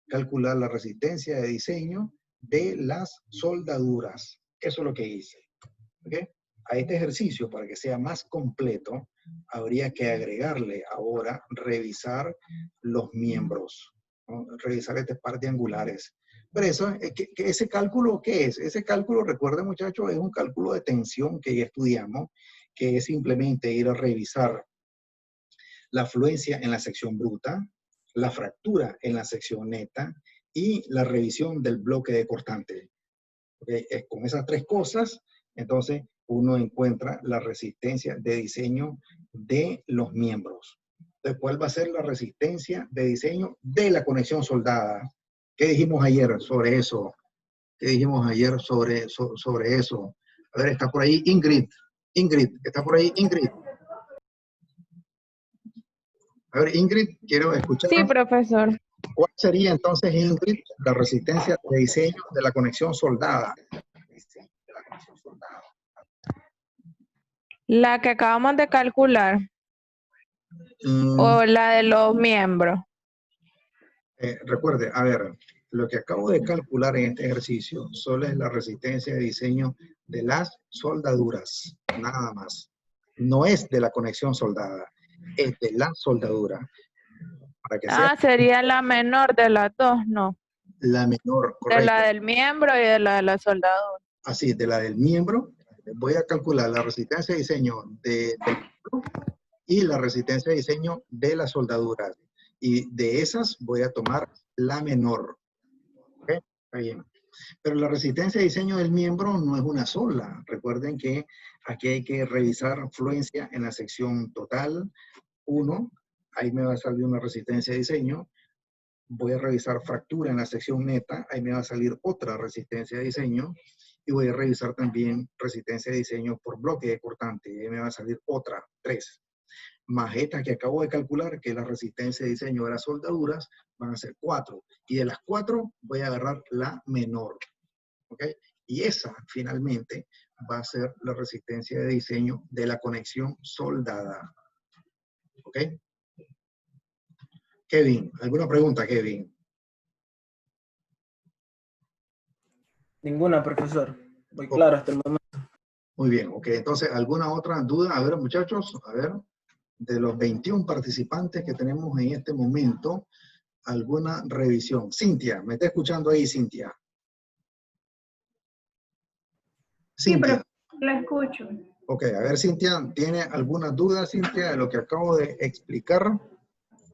calcular la resistencia de diseño de las soldaduras. Eso es lo que hice. ¿Okay? A este ejercicio, para que sea más completo, habría que agregarle ahora revisar los miembros, ¿no? Revisar estas partes angulares. Pero eso, ese cálculo, ¿qué es? Ese cálculo, recuerden muchachos, es un cálculo de tensión que ya estudiamos, que es simplemente ir a revisar la fluencia en la sección bruta, la fractura en la sección neta y la revisión del bloque de cortante. ¿Okay? Con esas tres cosas, entonces uno encuentra la resistencia de diseño de los miembros. Entonces, ¿cuál va a ser la resistencia de diseño de la conexión soldada? ¿Qué dijimos ayer sobre eso? ¿Qué dijimos ayer sobre eso? A ver, está por ahí Ingrid. Ingrid, ¿está por ahí Ingrid? A ver, Ingrid, quiero escuchar. Sí, profesor. ¿Cuál sería entonces, Ingrid, la resistencia de diseño de la conexión soldada? La que acabamos de calcular. O la de los miembros. Recuerde, a ver, lo que acabo de calcular en este ejercicio solo es la resistencia de diseño de las soldaduras, nada más. No es de la conexión soldada, es de la soldadura. Para que sea Sería la menor de las dos, ¿no? la menor, correcto. De la del miembro y de la soldadura. Así, de la del miembro, voy a calcular la resistencia de diseño del miembro y la resistencia de diseño de las soldaduras. Y de esas voy a tomar la menor. ¿Ok? Está bien. Pero la resistencia de diseño del miembro no es una sola. Recuerden que aquí hay que revisar fluencia en la sección total 1. Ahí me va a salir una resistencia de diseño. Voy a revisar fractura en la sección neta. Ahí me va a salir otra resistencia de diseño. Y voy a revisar también resistencia de diseño por bloque de cortante. Y ahí me va a salir otra, 3. Más esta que acabo de calcular, que es la resistencia de diseño de las soldaduras, van a ser 4. Y de las 4 voy a agarrar la menor. ¿Ok? Y esa, finalmente, va a ser la resistencia de diseño de la conexión soldada. ¿Ok? Kevin, ¿alguna pregunta, Kevin? Ninguna, profesor. Voy claro hasta el momento. Muy bien, ok. Entonces, ¿alguna otra duda? A ver, muchachos, a ver, de los 21 participantes que tenemos en este momento, ¿alguna revisión? Cintia, ¿me está escuchando ahí, Cintia? Cintia. Sí, pero la escucho. Ok, a ver, Cintia, ¿tiene alguna duda, Cintia, de lo que acabo de explicar?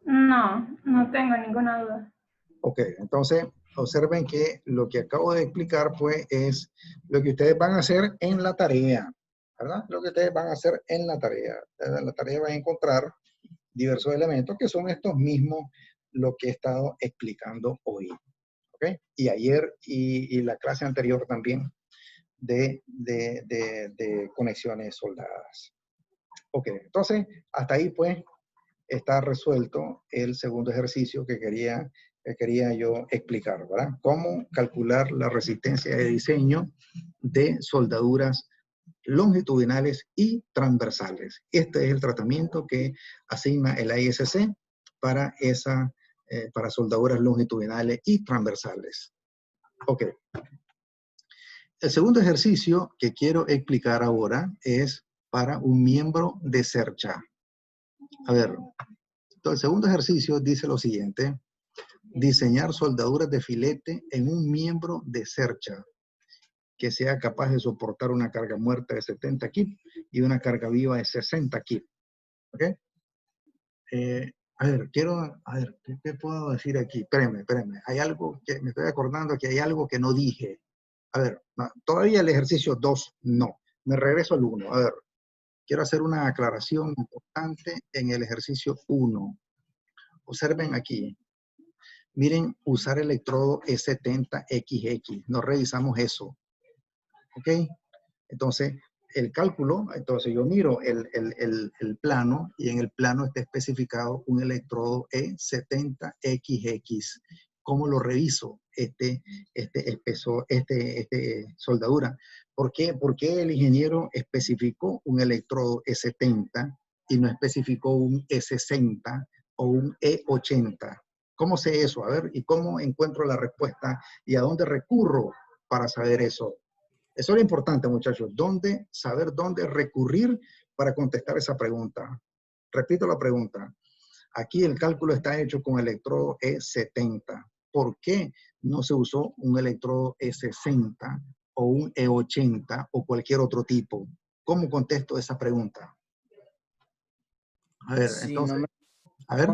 No, no tengo ninguna duda. Ok, entonces observen que lo que acabo de explicar pues es lo que ustedes van a hacer en la tarea, ¿verdad? Lo que ustedes van a hacer en la tarea. En la tarea van a encontrar diversos elementos que son estos mismos lo que he estado explicando hoy, ¿ok? Y ayer y la clase anterior también de conexiones soldadas. Ok, entonces hasta ahí pues está resuelto el segundo ejercicio que quería yo explicar, ¿verdad? Cómo calcular la resistencia de diseño de soldaduras longitudinales y transversales. Este es el tratamiento que asigna el ISC para para soldaduras longitudinales y transversales. Ok. El segundo ejercicio que quiero explicar ahora es para un miembro de CERCHA. A ver, el segundo ejercicio dice lo siguiente: diseñar soldaduras de filete en un miembro de CERCHA que sea capaz de soportar una carga muerta de 70 kip y una carga viva de 60 kip. ¿Ok? A ver, ¿qué puedo decir aquí? Espérenme. Hay algo que me estoy acordando que hay algo que no dije. A ver, no, todavía el ejercicio 2 no. Me regreso al 1. A ver, quiero hacer una aclaración importante en el ejercicio 1. Observen aquí. Miren, usar electrodo E70XX. No revisamos eso. ¿Ok? Entonces, el cálculo, entonces yo miro el plano y en el plano está especificado un electrodo E70XX. ¿Cómo lo reviso? Soldadura. ¿Por qué? Porque el ingeniero especificó un electrodo E70 y no especificó un E60 o un E80. ¿Cómo sé eso? A ver, ¿y cómo encuentro la respuesta? ¿Y a dónde recurro para saber eso? Eso es lo importante, muchachos. Saber dónde recurrir para contestar esa pregunta. Repito la pregunta. Aquí el cálculo está hecho con electrodo E70. ¿Por qué no se usó un electrodo E60 o un E80 o cualquier otro tipo? ¿Cómo contesto esa pregunta? A ver, Si entonces. no me A ver,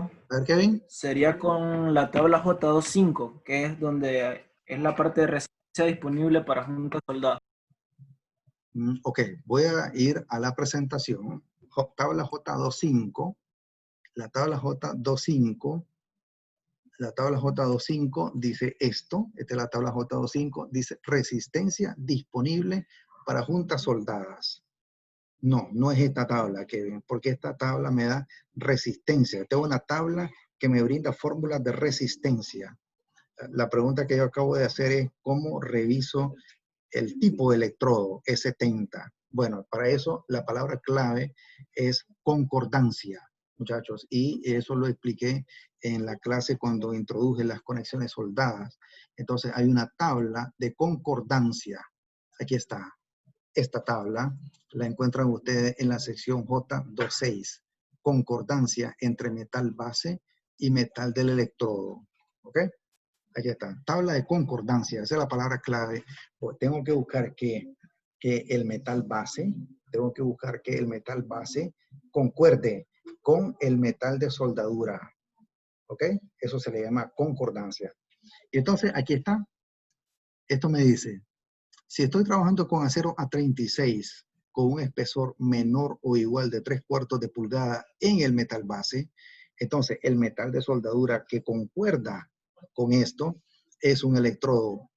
Kevin. Sería con la tabla J25, que es donde es la parte de resistencia disponible para juntas soldados. Ok, voy a ir a la presentación. Tabla J25. La tabla J25. La tabla J25 dice esto. Esta es la tabla J25. Dice resistencia disponible para juntas soldadas. No, no es esta tabla, Kevin, porque esta tabla me da resistencia. Tengo una tabla que me brinda fórmulas de resistencia. La pregunta que yo acabo de hacer es cómo reviso el tipo de electrodo E70. Bueno, para eso la palabra clave es concordancia, muchachos, y eso lo expliqué en la clase cuando introduje las conexiones soldadas. Entonces hay una tabla de concordancia. Aquí está. Esta tabla la encuentran ustedes en la sección J26, concordancia entre metal base y metal del electrodo. ¿Ok? Aquí está, tabla de concordancia, esa es la palabra clave. Pues tengo que buscar que el metal base, concuerde con el metal de soldadura. ¿Ok? Eso se le llama concordancia. Y entonces aquí está, esto me dice, si estoy trabajando con acero A36 con un espesor menor o igual de 3/4 de pulgada en el metal base, entonces el metal de soldadura que concuerda con esto es un electrodo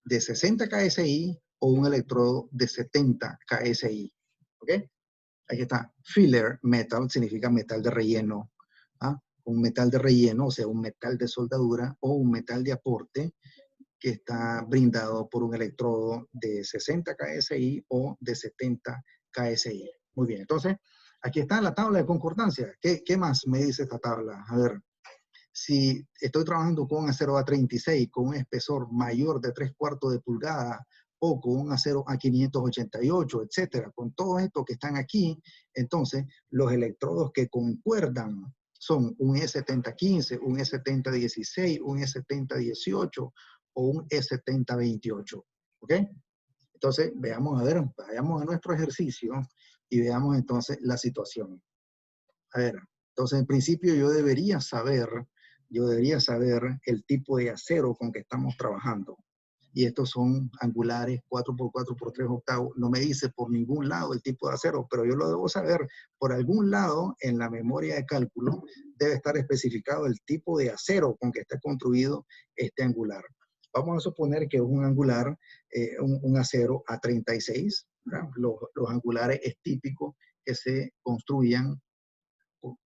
de 60 KSI o un electrodo de 70 KSI. ¿Ok? Aquí está. Filler metal significa metal de relleno. ¿Ah? Un metal de relleno, o sea, un metal de soldadura o un metal de aporte que está brindado por un electrodo de 60 KSI o de 70 KSI. Muy bien, entonces, aquí está la tabla de concordancia. ¿Qué más me dice esta tabla? A ver, si estoy trabajando con acero A36 con un espesor mayor de 3/4 de pulgada o con un acero A588, etcétera, con todo esto que están aquí, entonces los electrodos que concuerdan son un E7015, un E7016, un E7018 o un E7028. ¿Ok? Entonces, veamos, a ver, vayamos a nuestro ejercicio y veamos entonces la situación. A ver, entonces en principio yo debería saber el tipo de acero con que estamos trabajando. Y estos son angulares 4x4 por 3 octavos. No me dice por ningún lado el tipo de acero, pero yo lo debo saber. Por algún lado, en la memoria de cálculo, debe estar especificado el tipo de acero con que está construido este angular. Vamos a suponer que es un angular, un acero A36. Los angulares es típico que se construyan,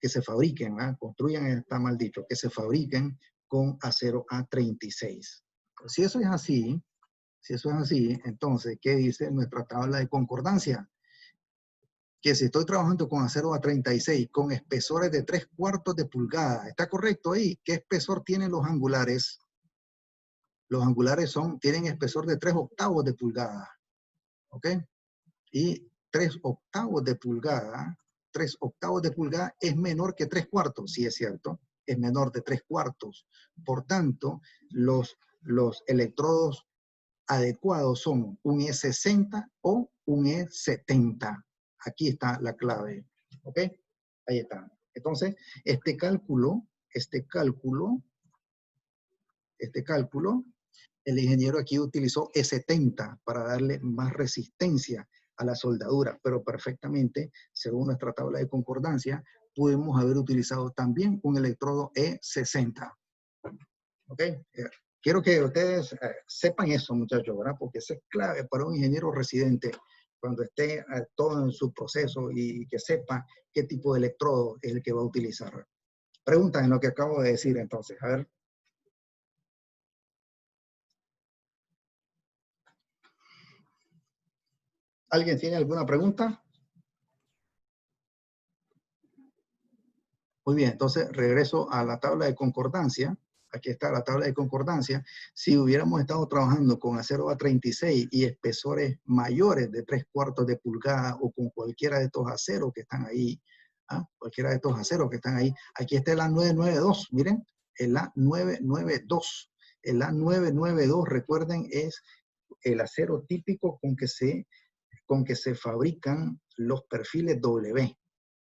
que se fabriquen, construyan está mal dicho, que se fabriquen con acero A36. Si eso es así, entonces, ¿qué dice nuestra tabla de concordancia? Que si estoy trabajando con acero A36 con espesores de 3/4 de pulgada, ¿está correcto ahí? ¿Qué espesor tienen los angulares? Los angulares tienen espesor de 3/8 de pulgada, ¿ok? Y 3/8 de pulgada, 3/8 de pulgada es menor que 3/4, sí es cierto, es menor de 3/4. Por tanto, los electrodos adecuados son un E60 o un E70. Aquí está la clave, ¿ok? Ahí está. Entonces, este cálculo, el ingeniero aquí utilizó E70 para darle más resistencia a la soldadura, pero perfectamente, según nuestra tabla de concordancia, pudimos haber utilizado también un electrodo E60. ¿Ok? Quiero que ustedes sepan eso, muchachos, ¿verdad? Porque eso es clave para un ingeniero residente cuando esté todo en su proceso y que sepa qué tipo de electrodo es el que va a utilizar. Preguntan en lo que acabo de decir, entonces. A ver. ¿Alguien tiene alguna pregunta? Muy bien, entonces regreso a la tabla de concordancia. Aquí está la tabla de concordancia. Si hubiéramos estado trabajando con acero A36 y espesores mayores de 3/4 de pulgada o con cualquiera de estos aceros que están ahí, cualquiera de estos aceros que están ahí, aquí está el A992, miren, el A992. El A992, recuerden, es el acero típico con que se fabrican los perfiles W.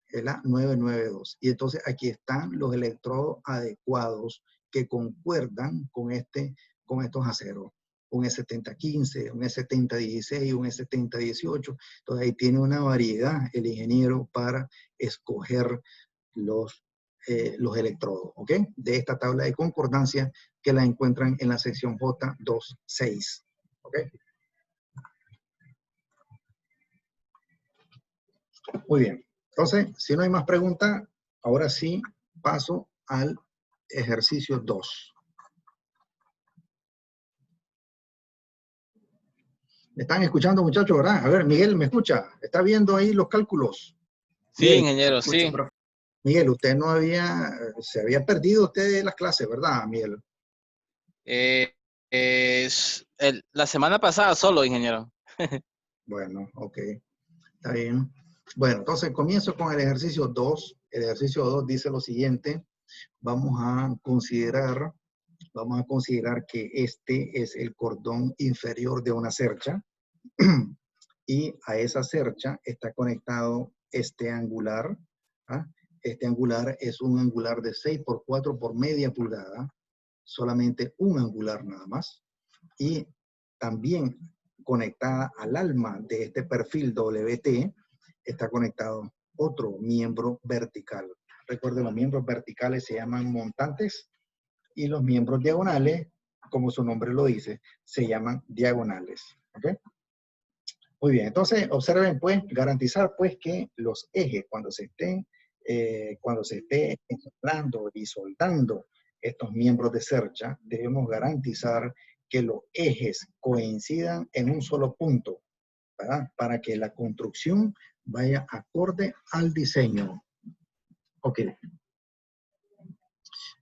la 992. Y entonces aquí están los electrodos adecuados que concuerdan con estos aceros. Un E7015, un E7016, un E7018. Entonces ahí tiene una variedad el ingeniero para escoger los electrodos, ¿ok? De esta tabla de concordancia que la encuentran en la sección J26, ¿ok? Muy bien. Entonces, si no hay más preguntas, ahora sí paso al ejercicio 2. ¿Me están escuchando, muchachos, verdad? A ver, Miguel, ¿me escucha? ¿Está viendo ahí los cálculos? Sí, Miguel, ingeniero, sí. Miguel, usted no se había perdido usted de las clases, ¿verdad, Miguel? La semana pasada solo, ingeniero. Bueno, ok. Está bien. Bueno, entonces comienzo con el ejercicio 2. El ejercicio 2 dice lo siguiente. Vamos a considerar que este es el cordón inferior de una cercha y a esa cercha está conectado este angular. ¿Ah? Este angular es un angular de 6 por 4 por media pulgada, solamente un angular nada más. Y también conectada al alma de este perfil WT está conectado otro miembro vertical. Recuerden, los miembros verticales se llaman montantes y los miembros diagonales, como su nombre lo dice, se llaman diagonales. ¿Ok? Muy bien, entonces observen pues, garantizar pues que los ejes cuando se esté ensamblando y soldando estos miembros de cercha, debemos garantizar que los ejes coincidan en un solo punto, ¿verdad? Para que la construcción vaya acorde al diseño. Ok.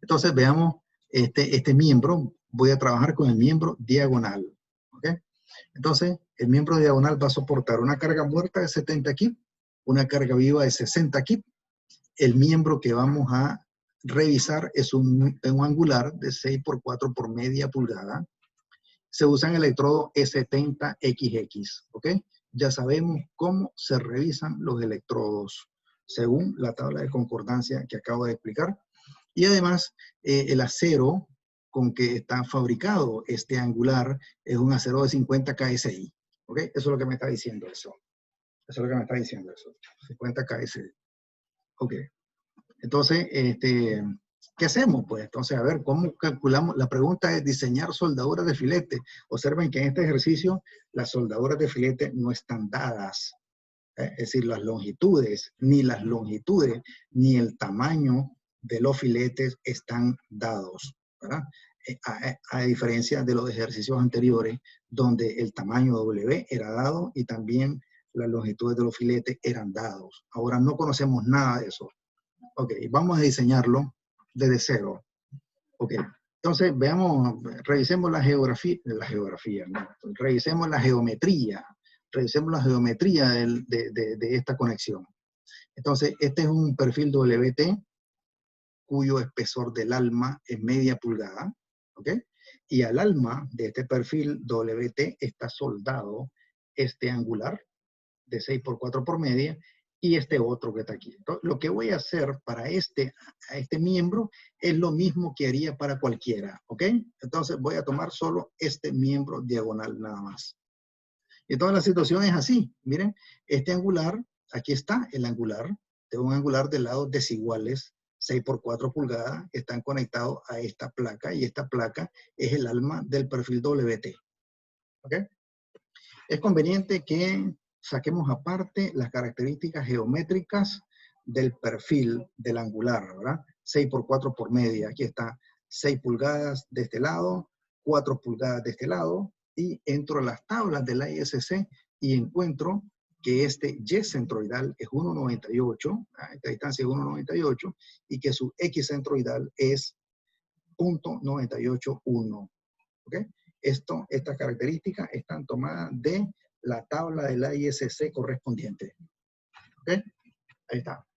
Entonces veamos este miembro. Voy a trabajar con el miembro diagonal. ¿Ok? Entonces, el miembro diagonal va a soportar una carga muerta de 70 kip, una carga viva de 60 kip. El miembro que vamos a revisar es un angular de 6 por 4 por media pulgada. Se usan electrodos E70XX, ¿ok? Ya sabemos cómo se revisan los electrodos según la tabla de concordancia que acabo de explicar. Y además, el acero con que está fabricado este angular es un acero de 50 KSI. ¿Ok? Eso es lo que me está diciendo eso. Eso es lo que me está diciendo eso. 50 KSI. Ok. Entonces, ¿qué hacemos? Pues entonces, a ver, ¿cómo calculamos? La pregunta es diseñar soldaduras de filete. Observen que en este ejercicio las soldaduras de filete no están dadas. Es decir, las longitudes, ni el tamaño de los filetes están dados, ¿verdad? A diferencia de los ejercicios anteriores, donde el tamaño W era dado y también las longitudes de los filetes eran dados. Ahora no conocemos nada de eso. Ok, vamos a diseñarlo desde cero. Ok, entonces veamos, revisemos la geografía, ¿no? Revisemos la geometría. Revisemos la geometría de esta conexión. Entonces, este es un perfil WT cuyo espesor del alma es media pulgada, ¿ok? Y al alma de este perfil WT está soldado este angular de 6 por 4 por media y este otro que está aquí. Entonces, lo que voy a hacer para este miembro es lo mismo que haría para cualquiera, ¿ok? Entonces voy a tomar solo este miembro diagonal nada más. Y toda la situación es así. Miren, este angular, aquí está el angular, tengo un angular de lados desiguales, 6 por 4 pulgadas, están conectados a esta placa y esta placa es el alma del perfil WT. ¿Ok? Es conveniente que saquemos aparte las características geométricas del perfil del angular, ¿verdad? 6 por 4 por media. Aquí está 6 pulgadas de este lado, 4 pulgadas de este lado, y entro a las tablas de la ISC y encuentro que este Y centroidal es 1,98, esta distancia es 1,98, y que su X centroidal es 0.981. ¿Ok? Estas características están tomadas de la tabla de la ISC correspondiente. ¿Ok? Ahí está.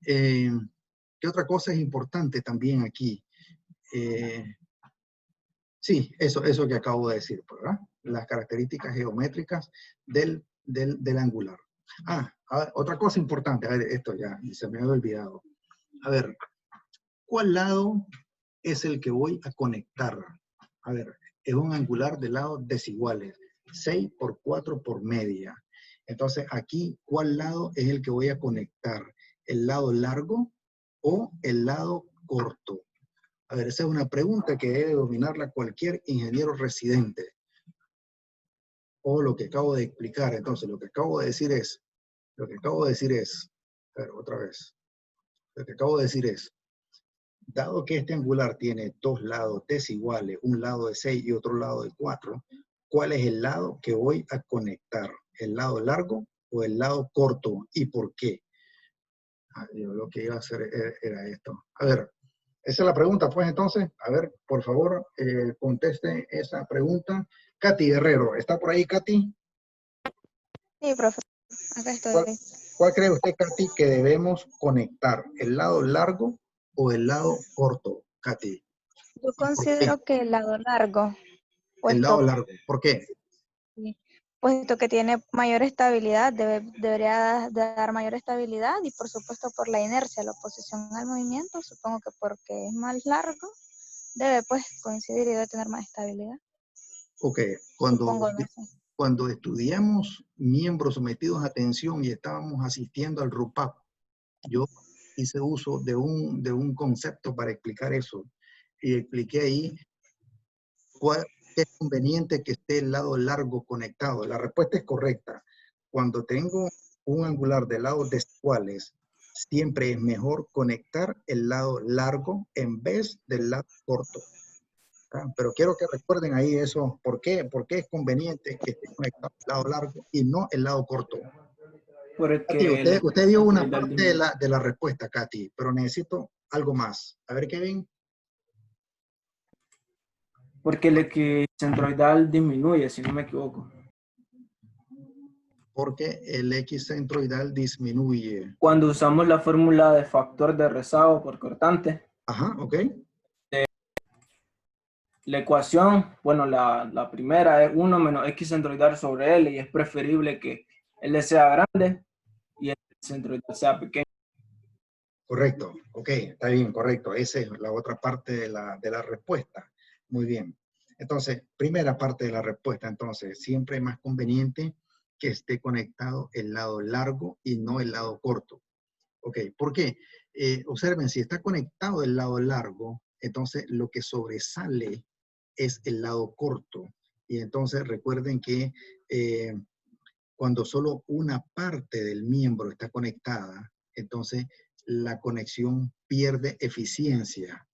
¿Qué otra cosa es importante también aquí? Sí, eso que acabo de decir, ¿verdad? Las características geométricas del angular. A ver, otra cosa importante, a ver, esto ya se me había olvidado. A ver, ¿cuál lado es el que voy a conectar? A ver, es un angular de lados desiguales, 6 por 4 por media. Entonces, aquí, ¿cuál lado es el que voy a conectar? ¿El lado largo o el lado corto? A ver, esa es una pregunta que debe dominarla cualquier ingeniero residente. O lo que acabo de explicar. Entonces, lo que acabo de decir es, a ver, otra vez. Lo que acabo de decir es, dado que este angular tiene dos lados desiguales, un lado de 6 y otro lado de 4, ¿cuál es el lado que voy a conectar? ¿El lado largo o el lado corto? ¿Y por qué? Yo lo que iba a hacer era esto. A ver, esa es la pregunta, pues, entonces. A ver, por favor, conteste esa pregunta. Katy Guerrero, ¿está por ahí, Katy? Sí, profe, acá ¿Cuál, estoy. cuál cree usted, Katy, que debemos conectar? ¿El lado largo o el lado corto, Katy? Yo ¿Y por qué? considero que el lado largo, El lado puesto, largo. ¿Por qué? puesto que tiene mayor estabilidad, debería de dar mayor estabilidad y por supuesto por la inercia, la oposición al movimiento, supongo que porque es más largo, debe pues coincidir y debe tener más estabilidad. Ok, Supongo, no sé. cuando estudiamos miembros sometidos a tensión y estábamos asistiendo al RUPAP, yo hice uso de un concepto para explicar eso. Y expliqué ahí cuál es conveniente que esté el lado largo conectado. La respuesta es correcta. Cuando tengo un angular de lados desiguales, siempre es mejor conectar el lado largo en vez del lado corto. Pero quiero que recuerden ahí eso. ¿Por qué? Porque es conveniente que esté conectado el lado largo y no el lado corto. Katy, Porque usted dio una parte de la respuesta, Katy, pero necesito algo más. A ver, Kevin. porque el equicentroidal disminuye, si no me equivoco. Porque el X centroidal disminuye. Cuando usamos la fórmula de factor de rezago por cortante, Ajá, ok. la ecuación, bueno, la primera es 1 menos X centroidal sobre L y es preferible que L sea grande y el centroidal sea pequeño. Correcto, ok, está bien, correcto. Esa es la otra parte de la respuesta. Muy bien. Entonces, primera parte de la respuesta, entonces, siempre es más conveniente que esté conectado el lado largo y no el lado corto. Ok, ¿por qué? Observen, si está conectado el lado largo, entonces lo que sobresale es el lado corto. Y entonces recuerden que cuando solo una parte del miembro está conectada, entonces la conexión pierde eficiencia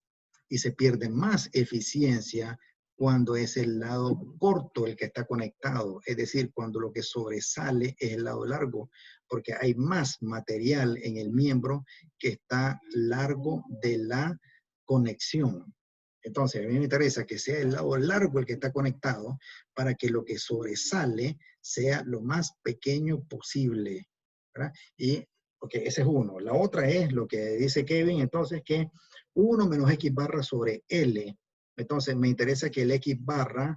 y se pierde más eficiencia cuando es el lado corto el que está conectado, es decir, cuando lo que sobresale es el lado largo, porque hay más material en el miembro que está largo de la conexión. Entonces, a mí me interesa que sea el lado largo el que está conectado para que lo que sobresale sea lo más pequeño posible, ¿verdad? Y, ok, ese es uno. La otra es lo que dice Kevin, entonces, que 1 menos X barra sobre L. Entonces, me interesa que el X barra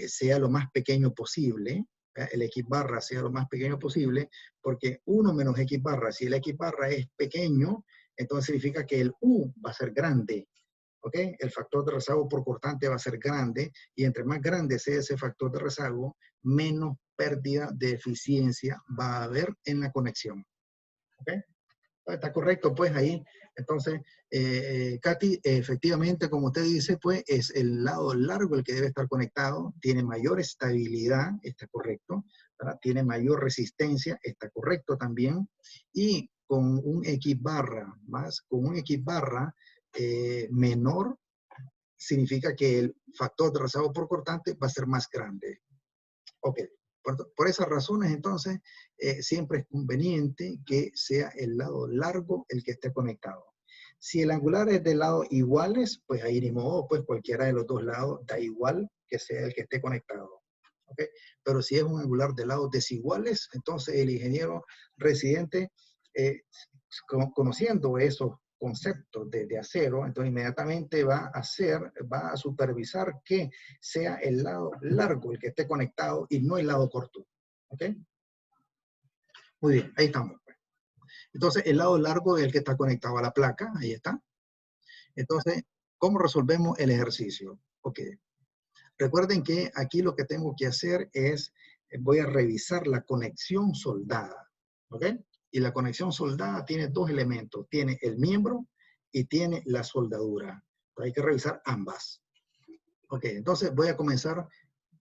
sea lo más pequeño posible, ¿verdad? El X barra sea lo más pequeño posible, porque 1 menos X barra, si el X barra es pequeño, entonces significa que el U va a ser grande. ¿Ok? El factor de rezago por cortante va a ser grande y entre más grande sea ese factor de rezago, menos pérdida de eficiencia va a haber en la conexión. ¿Ok? Está correcto, pues ahí. Entonces, Katy, efectivamente, como usted dice, pues es el lado largo el que debe estar conectado, tiene mayor estabilidad, está correcto, ¿verdad? Tiene mayor resistencia, está correcto también, y con un X barra menor, significa que el factor de rezago por cortante va a ser más grande. Ok, por esas razones, entonces, siempre es conveniente que sea el lado largo el que esté conectado. Si el angular es de lados iguales, pues ahí ni modo, pues cualquiera de los dos lados da igual que sea el que esté conectado. ¿Okay? Pero si es un angular de lados desiguales, entonces el ingeniero residente, conociendo esos conceptos de acero, entonces inmediatamente va a supervisar que sea el lado largo el que esté conectado y no el lado corto. ¿Ok? Muy bien, ahí estamos. Entonces, el lado largo es el que está conectado a la placa. Ahí está. Entonces, ¿cómo resolvemos el ejercicio? Ok. Recuerden que aquí lo que tengo que hacer es, voy a revisar la conexión soldada. ¿Ok? Y la conexión soldada tiene dos elementos. Tiene el miembro y tiene la soldadura. Hay que revisar ambas. Ok, entonces voy a comenzar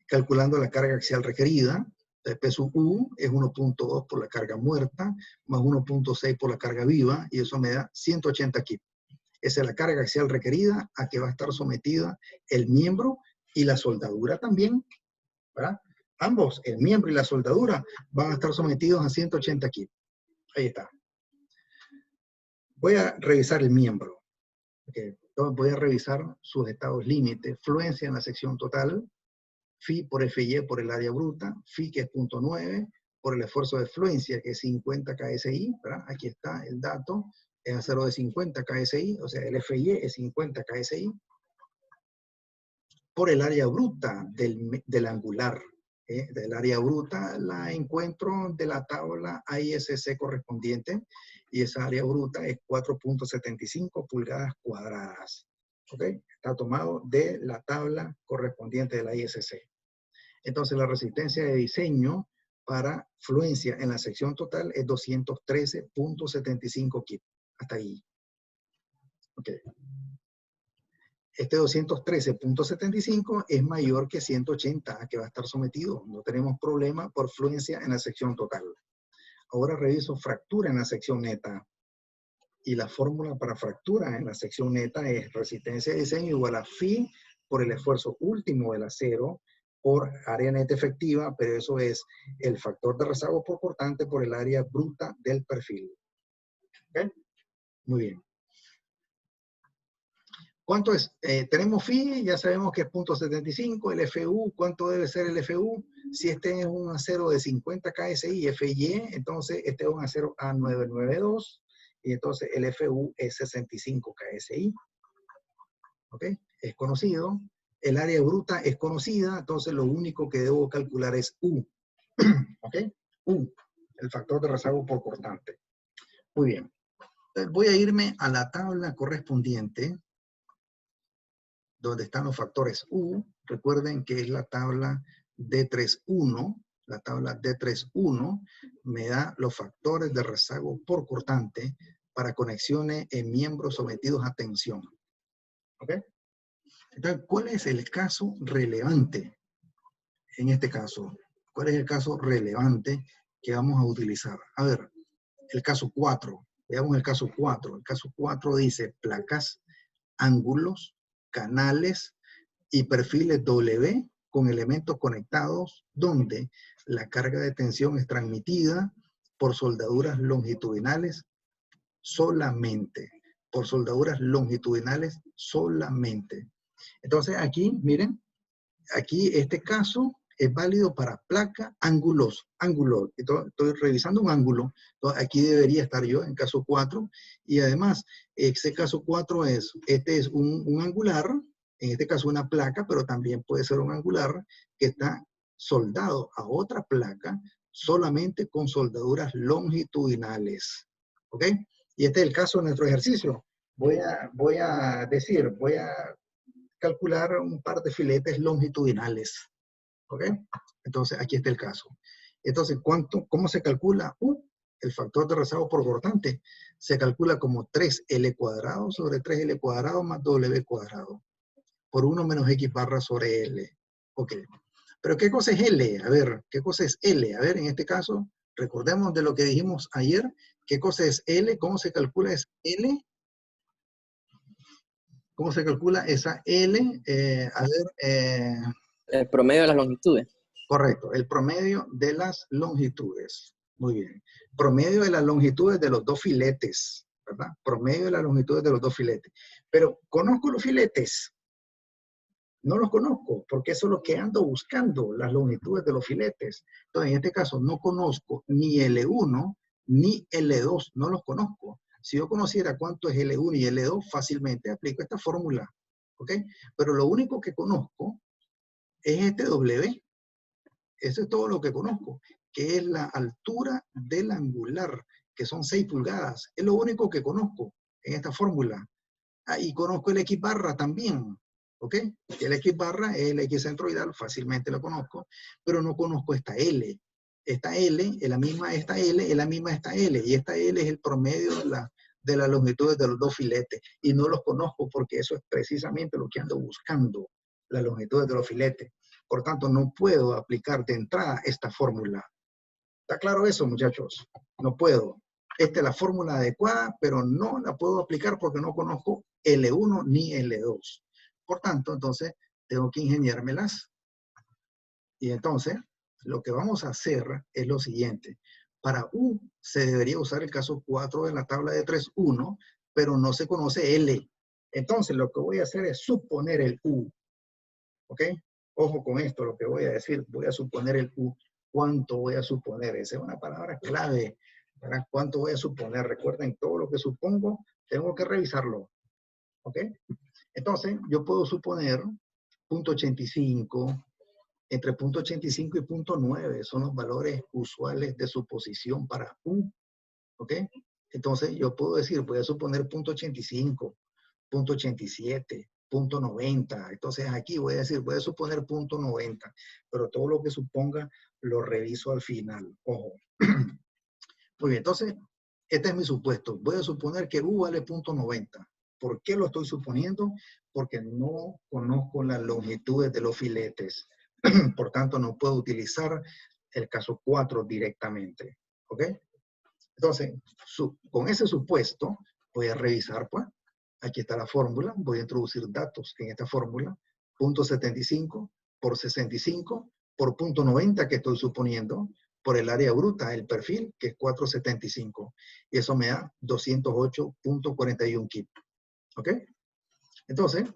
calculando la carga axial requerida. El peso U es 1.2 por la carga muerta, más 1.6 por la carga viva, y eso me da 180 kg. Esa es la carga axial requerida a que va a estar sometida el miembro y la soldadura también, ¿verdad? Ambos, el miembro y la soldadura, van a estar sometidos a 180 kg. Ahí está. Voy a revisar el miembro. Okay. Entonces voy a revisar sus estados límite, fluencia en la sección total, Phi por FY por el área bruta, Phi que es 0.9, por el esfuerzo de fluencia que es 50 KSI, ¿verdad? Aquí está el dato, es a 0 de 50 KSI, o sea, el FY es 50 KSI, por el área bruta del angular. Del área bruta la encuentro de la tabla ISC correspondiente, y esa área bruta es 4.75 pulgadas cuadradas. ¿Ok? Está tomado de la tabla correspondiente de la ISC. Entonces la resistencia de diseño para fluencia en la sección total es 213.75 kg. Hasta ahí. Ok. Este 213.75 es mayor que 180 a que va a estar sometido. No tenemos problema por fluencia en la sección total. Ahora reviso fractura en la sección neta. Y la fórmula para fractura en la sección neta es resistencia de diseño igual a Phi por el esfuerzo último del acero por área neta efectiva, pero eso es el factor de rezago por cortante por el área bruta del perfil. ¿Ok? Muy bien. ¿Cuánto es? Tenemos Phi, ya sabemos que es 0.75, el FU, ¿cuánto debe ser el FU? Si este es un acero de 50 KSI, FY, entonces este es un acero A992, y entonces el FU es 65 KSI. ¿Ok? Es conocido. El área bruta es conocida, entonces lo único que debo calcular es U. ¿Ok? U, el factor de rezago por cortante. Muy bien. Entonces voy a irme a la tabla correspondiente, donde están los factores U. Recuerden que es la tabla D31. La tabla D31 me da los factores de rezago por cortante para conexiones en miembros sometidos a tensión. ¿Ok? Entonces, ¿cuál es el caso relevante en este caso? ¿Cuál es el caso relevante que vamos a utilizar? A ver, el caso 4. Veamos el caso 4. El caso 4 dice placas, ángulos, canales y perfiles W con elementos conectados donde la carga de tensión es transmitida por soldaduras longitudinales solamente. Por soldaduras longitudinales solamente. Entonces aquí, miren, aquí este caso es válido para placa, ángulos. Estoy revisando un ángulo. Entonces, aquí debería estar yo en caso 4. Y además, este caso 4 es, este es un angular, en este caso una placa, pero también puede ser un angular que está soldado a otra placa solamente con soldaduras longitudinales. ¿Ok? Y este es el caso de nuestro ejercicio. Voy a calcular un par de filetes longitudinales. ¿Ok? Entonces, aquí está el caso. Entonces, ¿cómo se calcula? El factor de rezago por cortante se calcula como 3L cuadrado sobre 3L cuadrado más W cuadrado. Por 1 menos X barra sobre L. Ok. Pero ¿qué cosa es L? A ver, ¿qué cosa es L? A ver, en este caso, recordemos de lo que dijimos ayer. ¿Qué cosa es L? ¿Cómo se calcula esa L? ¿Cómo se calcula esa L? A ver, el promedio de las longitudes. Correcto, el promedio de las longitudes. Muy bien. Promedio de las longitudes de los dos filetes, ¿verdad? Promedio de las longitudes de los dos filetes. Pero, ¿conozco los filetes? No los conozco, porque eso es lo que ando buscando, las longitudes de los filetes. Entonces, en este caso, no conozco ni L1 ni L2, no los conozco. Si yo conociera cuánto es L1 y L2, fácilmente aplico esta fórmula, ¿ok? Pero lo único que conozco es este W. Eso es todo lo que conozco. que es la altura del angular, que son 6 pulgadas. Es lo único que conozco en esta fórmula. Y conozco el X barra también, ¿ok? El X barra es el X centroidal, fácilmente lo conozco, pero no conozco esta L. Esta L es la misma esta L, es la misma esta L, y esta L es el promedio de las longitudes de los dos filetes, y no los conozco porque eso es precisamente lo que ando buscando, las longitudes de los filetes. Por tanto, no puedo aplicar de entrada esta fórmula. ¿Está claro eso, muchachos? No puedo. Esta es la fórmula adecuada, pero no la puedo aplicar porque no conozco L1 ni L2. Por tanto, entonces, tengo que ingeniármelas. Y entonces, lo que vamos a hacer es lo siguiente. Para U se debería usar el caso 4 de la tabla de 3.1, pero no se conoce L. Entonces, lo que voy a hacer es suponer el U. ¿Ok? Ojo con esto, lo que voy a decir. Voy a suponer el U. ¿Cuánto voy a suponer? Esa es una palabra clave. ¿Verdad? ¿Cuánto voy a suponer? Recuerden, todo lo que supongo, tengo que revisarlo. ¿Ok? Entonces, yo puedo suponer 0.85, entre 0.85 y 0.9 son los valores usuales de suposición para U. ¿Ok? Entonces, yo puedo decir, voy a suponer 0.85, 0.87, 0.90. Entonces, aquí voy a decir, voy a suponer 0.90, pero todo lo que suponga lo reviso al final. Ojo. Muy bien, entonces, este es mi supuesto. Voy a suponer que U vale 0.90. ¿Por qué lo estoy suponiendo? Porque no conozco las longitudes de los filetes. Por tanto, no puedo utilizar el caso 4 directamente. ¿Ok? Entonces, con ese supuesto, voy a revisar, pues, aquí está la fórmula. Voy a introducir datos en esta fórmula. 0.75 por 65 por 0.90 que estoy suponiendo, por el área bruta, el perfil, que es 475. Y eso me da 208.41 kip. ¿Ok? Entonces,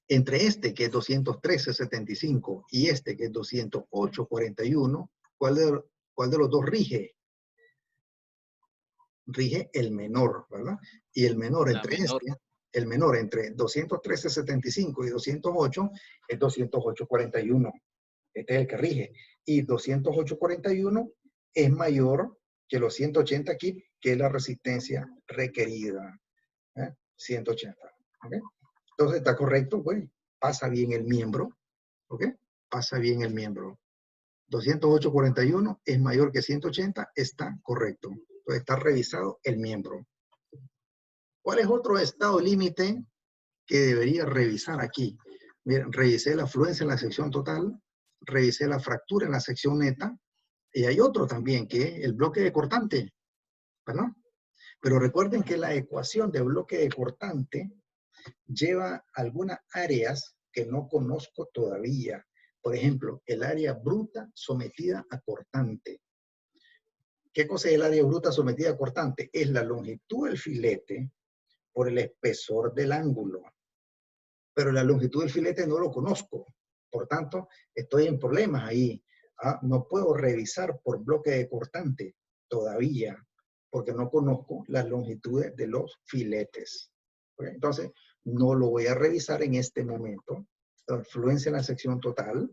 entre este, que es 213.75, y este, que es 208.41, ¿cuál de los dos rige? Rige el menor, ¿verdad? Y el menor entre el menor entre 213.75 y 208 es 208.41. Este es el que rige. Y 208.41 es mayor que los 180 kip, que es la resistencia requerida. 180. ¿Ok? Entonces, ¿está correcto? Pues, pasa bien el miembro. ¿Ok? Pasa bien el miembro. 208.41 es mayor que 180, está correcto. Entonces, está revisado el miembro. ¿Cuál es otro estado límite que debería revisar aquí? Miren, revisé la afluencia en la sección total, revisé la fractura en la sección neta, y hay otro también, que es el bloque de cortante, ¿verdad? Pero recuerden que la ecuación de bloque de cortante lleva algunas áreas que no conozco todavía. Por ejemplo, el área bruta sometida a cortante. ¿Qué cosa es el área bruta sometida a cortante? Es la longitud del filete por el espesor del ángulo. Pero la longitud del filete no lo conozco. Por tanto, estoy en problemas ahí. No puedo revisar por bloque de cortante todavía, porque no conozco las longitudes de los filetes. ¿Okay? Entonces, no lo voy a revisar en este momento. Fluencia en la sección total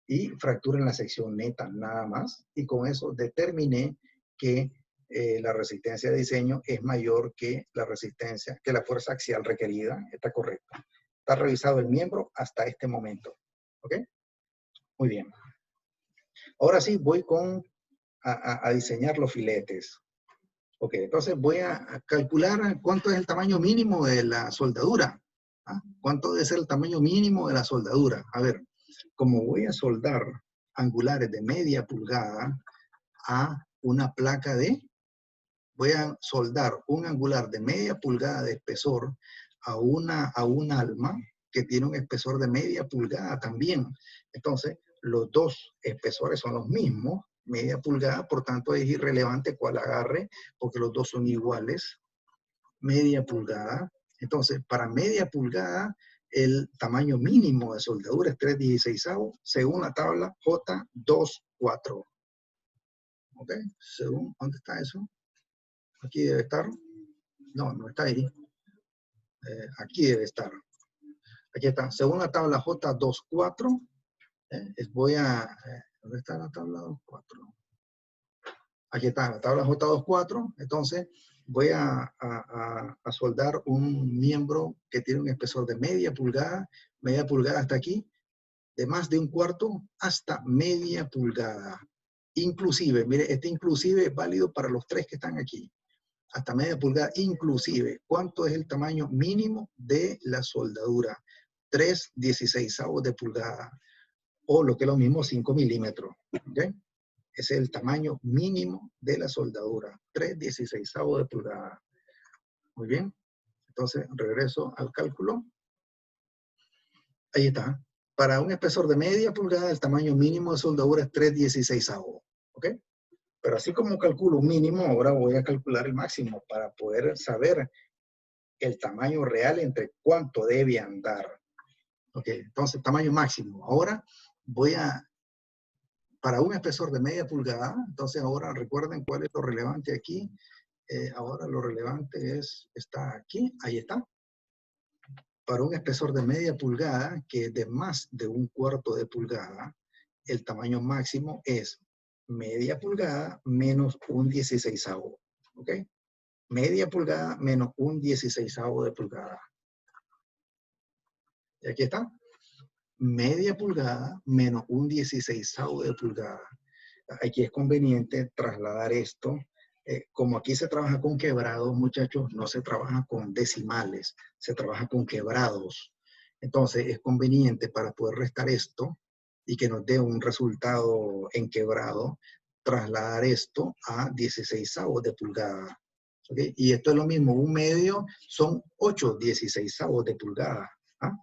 y fractura en la sección neta, nada más. Y con eso determiné que la resistencia de diseño es mayor que la resistencia, que la fuerza axial requerida. Está correcto. Está revisado el miembro hasta este momento. ¿Ok? Muy bien. Ahora sí, voy a diseñar los filetes. Ok, entonces voy a calcular cuánto es el tamaño mínimo de la soldadura. ¿Cuánto debe ser el tamaño mínimo de la soldadura? A ver, como voy a soldar angulares de media pulgada a una placa voy a soldar un angular de media pulgada de espesor a un alma que tiene un espesor de media pulgada también. Entonces, los dos espesores son los mismos, media pulgada, por tanto es irrelevante cuál agarre, porque los dos son iguales. Media pulgada. Entonces, para media pulgada, el tamaño mínimo de soldadura es 3/16 según la tabla J24. ¿Ok? Según, ¿dónde está eso? Aquí debe estar. No, no está ahí. Aquí debe estar. Aquí está. Según la tabla J24, voy a ¿Dónde está la tabla 2.4? Aquí está, la tabla J2.4. Entonces, voy a soldar un miembro que tiene un espesor de media pulgada hasta aquí, de más de 1/4 hasta media pulgada. Inclusive, mire, este inclusive es válido para los 3 que están aquí. Hasta media pulgada, inclusive. ¿Cuánto es el tamaño mínimo de la soldadura? 3/16 de pulgada. O lo que es lo mismo, 5 milímetros. ¿Okay? Ese es el tamaño mínimo de la soldadura. 3/16 de pulgada. Muy bien. Entonces, regreso al cálculo. Ahí está. Para un espesor de media pulgada, el tamaño mínimo de soldadura es 3/16. ¿Ok? Pero así como calculo un mínimo, ahora voy a calcular el máximo para poder saber el tamaño real entre cuánto debe andar. ¿Ok? Entonces, tamaño máximo. Ahora voy a, para un espesor de media pulgada, entonces ahora recuerden cuál es lo relevante aquí. Ahora lo relevante está aquí, ahí está. Para un espesor de media pulgada, que es de más de 1/4 de pulgada, el tamaño máximo es media pulgada menos 1/16. ¿Ok? Media pulgada menos 1/16 de pulgada. Y aquí está. Media pulgada menos 1/16 de pulgada. Aquí es conveniente trasladar esto. Como aquí se trabaja con quebrados, muchachos, no se trabaja con decimales, se trabaja con quebrados. Entonces, es conveniente para poder restar esto y que nos dé un resultado en quebrado, trasladar esto a 16avos de pulgada. ¿Okay? Y esto es lo mismo, 1/2 son 8/16avos de pulgada. ¿Ah?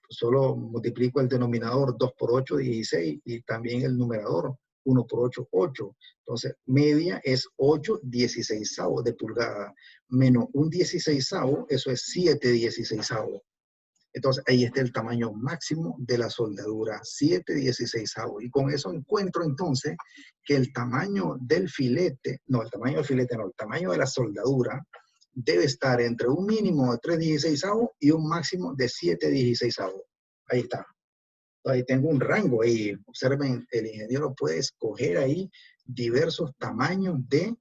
Solo multiplico el denominador 2 por 8, 16, y también el numerador 1 por 8, 8. Entonces, media es 8/16 de pulgada, menos 1/16, eso es 7/16. Entonces, ahí está el tamaño máximo de la soldadura, 7/16. Y con eso encuentro entonces que el tamaño del filete, no, el tamaño del filete no, el tamaño de la soldadura debe estar entre un mínimo de 3/16 y un máximo de 7/16. Ahí está. Ahí tengo un rango ahí. Observen, el ingeniero puede escoger ahí diversos tamaños de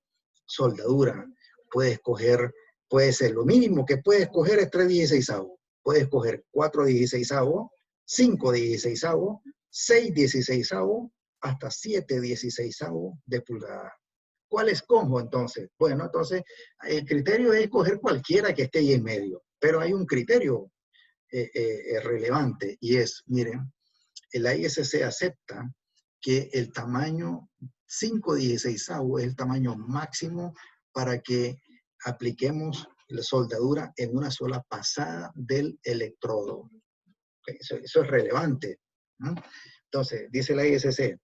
soldadura. Puede escoger, puede ser lo mínimo que puede escoger es 3/16. Puede escoger 4/16, 5/16, 6/16, hasta 7/16 de pulgada. ¿Cuál escojo entonces? Bueno, entonces el criterio es escoger cualquiera que esté ahí en medio, pero hay un criterio relevante y es, miren, el ISC acepta que el tamaño 5/16 es el tamaño máximo para que apliquemos la soldadura en una sola pasada del electrodo. Eso es relevante, ¿no? Entonces, dice la ISC,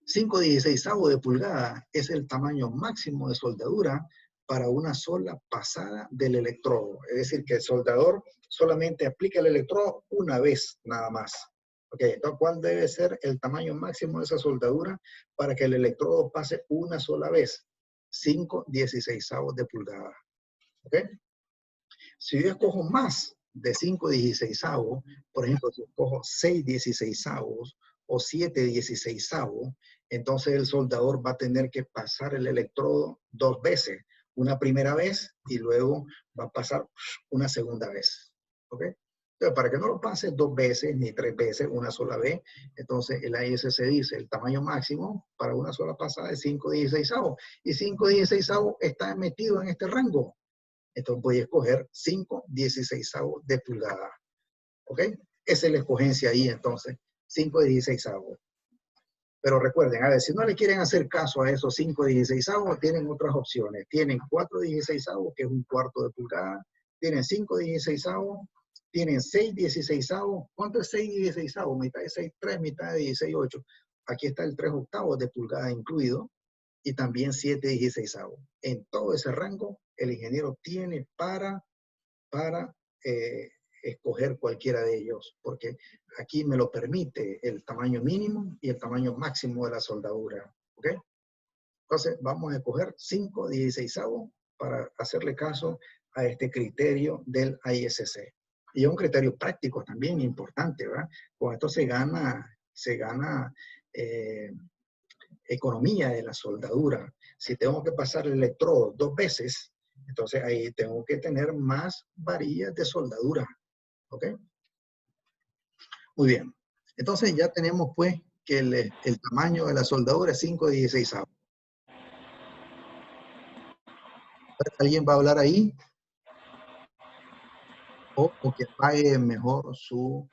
5/16 de pulgada es el tamaño máximo de soldadura para una sola pasada del electrodo. Es decir, que el soldador solamente aplica el electrodo una vez nada más. Ok, entonces, ¿cuál debe ser el tamaño máximo de esa soldadura para que el electrodo pase una sola vez? 5/16 de pulgada. Ok. Si yo escojo más de 5/16, por ejemplo, si escojo 6/16 o 7/16, entonces el soldador va a tener que pasar el electrodo 2 veces. Una primera vez y luego va a pasar una segunda vez. ¿Ok? Entonces, para que no lo pase 2 veces ni 3 veces, una sola vez, entonces el ISC dice el tamaño máximo para una sola pasada es 5/16. Y 5/16 está metido en este rango. Entonces voy a escoger 5/16 de pulgada. ¿Ok? Esa es la escogencia ahí entonces. 5/16. Pero recuerden, a ver, si no le quieren hacer caso a esos 5/16, tienen otras opciones. Tienen 4/16, que es 1/4 de pulgada. Tienen 5/16, tienen 6/16. ¿Cuánto es 6/16? Mitad de 6,3, mitad de 16,8. Aquí está el 3/8 de pulgada incluido. Y también 7/16. En todo ese rango, el ingeniero tiene para escoger cualquiera de ellos, porque aquí me lo permite el tamaño mínimo y el tamaño máximo de la soldadura. ¿Ok? Entonces, vamos a escoger 5/16 para hacerle caso a este criterio del ISC. Y es un criterio práctico también importante, ¿verdad? Con esto se gana se gana economía de la soldadura. Si tengo que pasar el electrodo 2 veces, entonces ahí tengo que tener más varillas de soldadura. ¿Ok? Muy bien. Entonces ya tenemos pues que el tamaño de la soldadura es 5/16. ¿Alguien va a hablar ahí? O que apague mejor su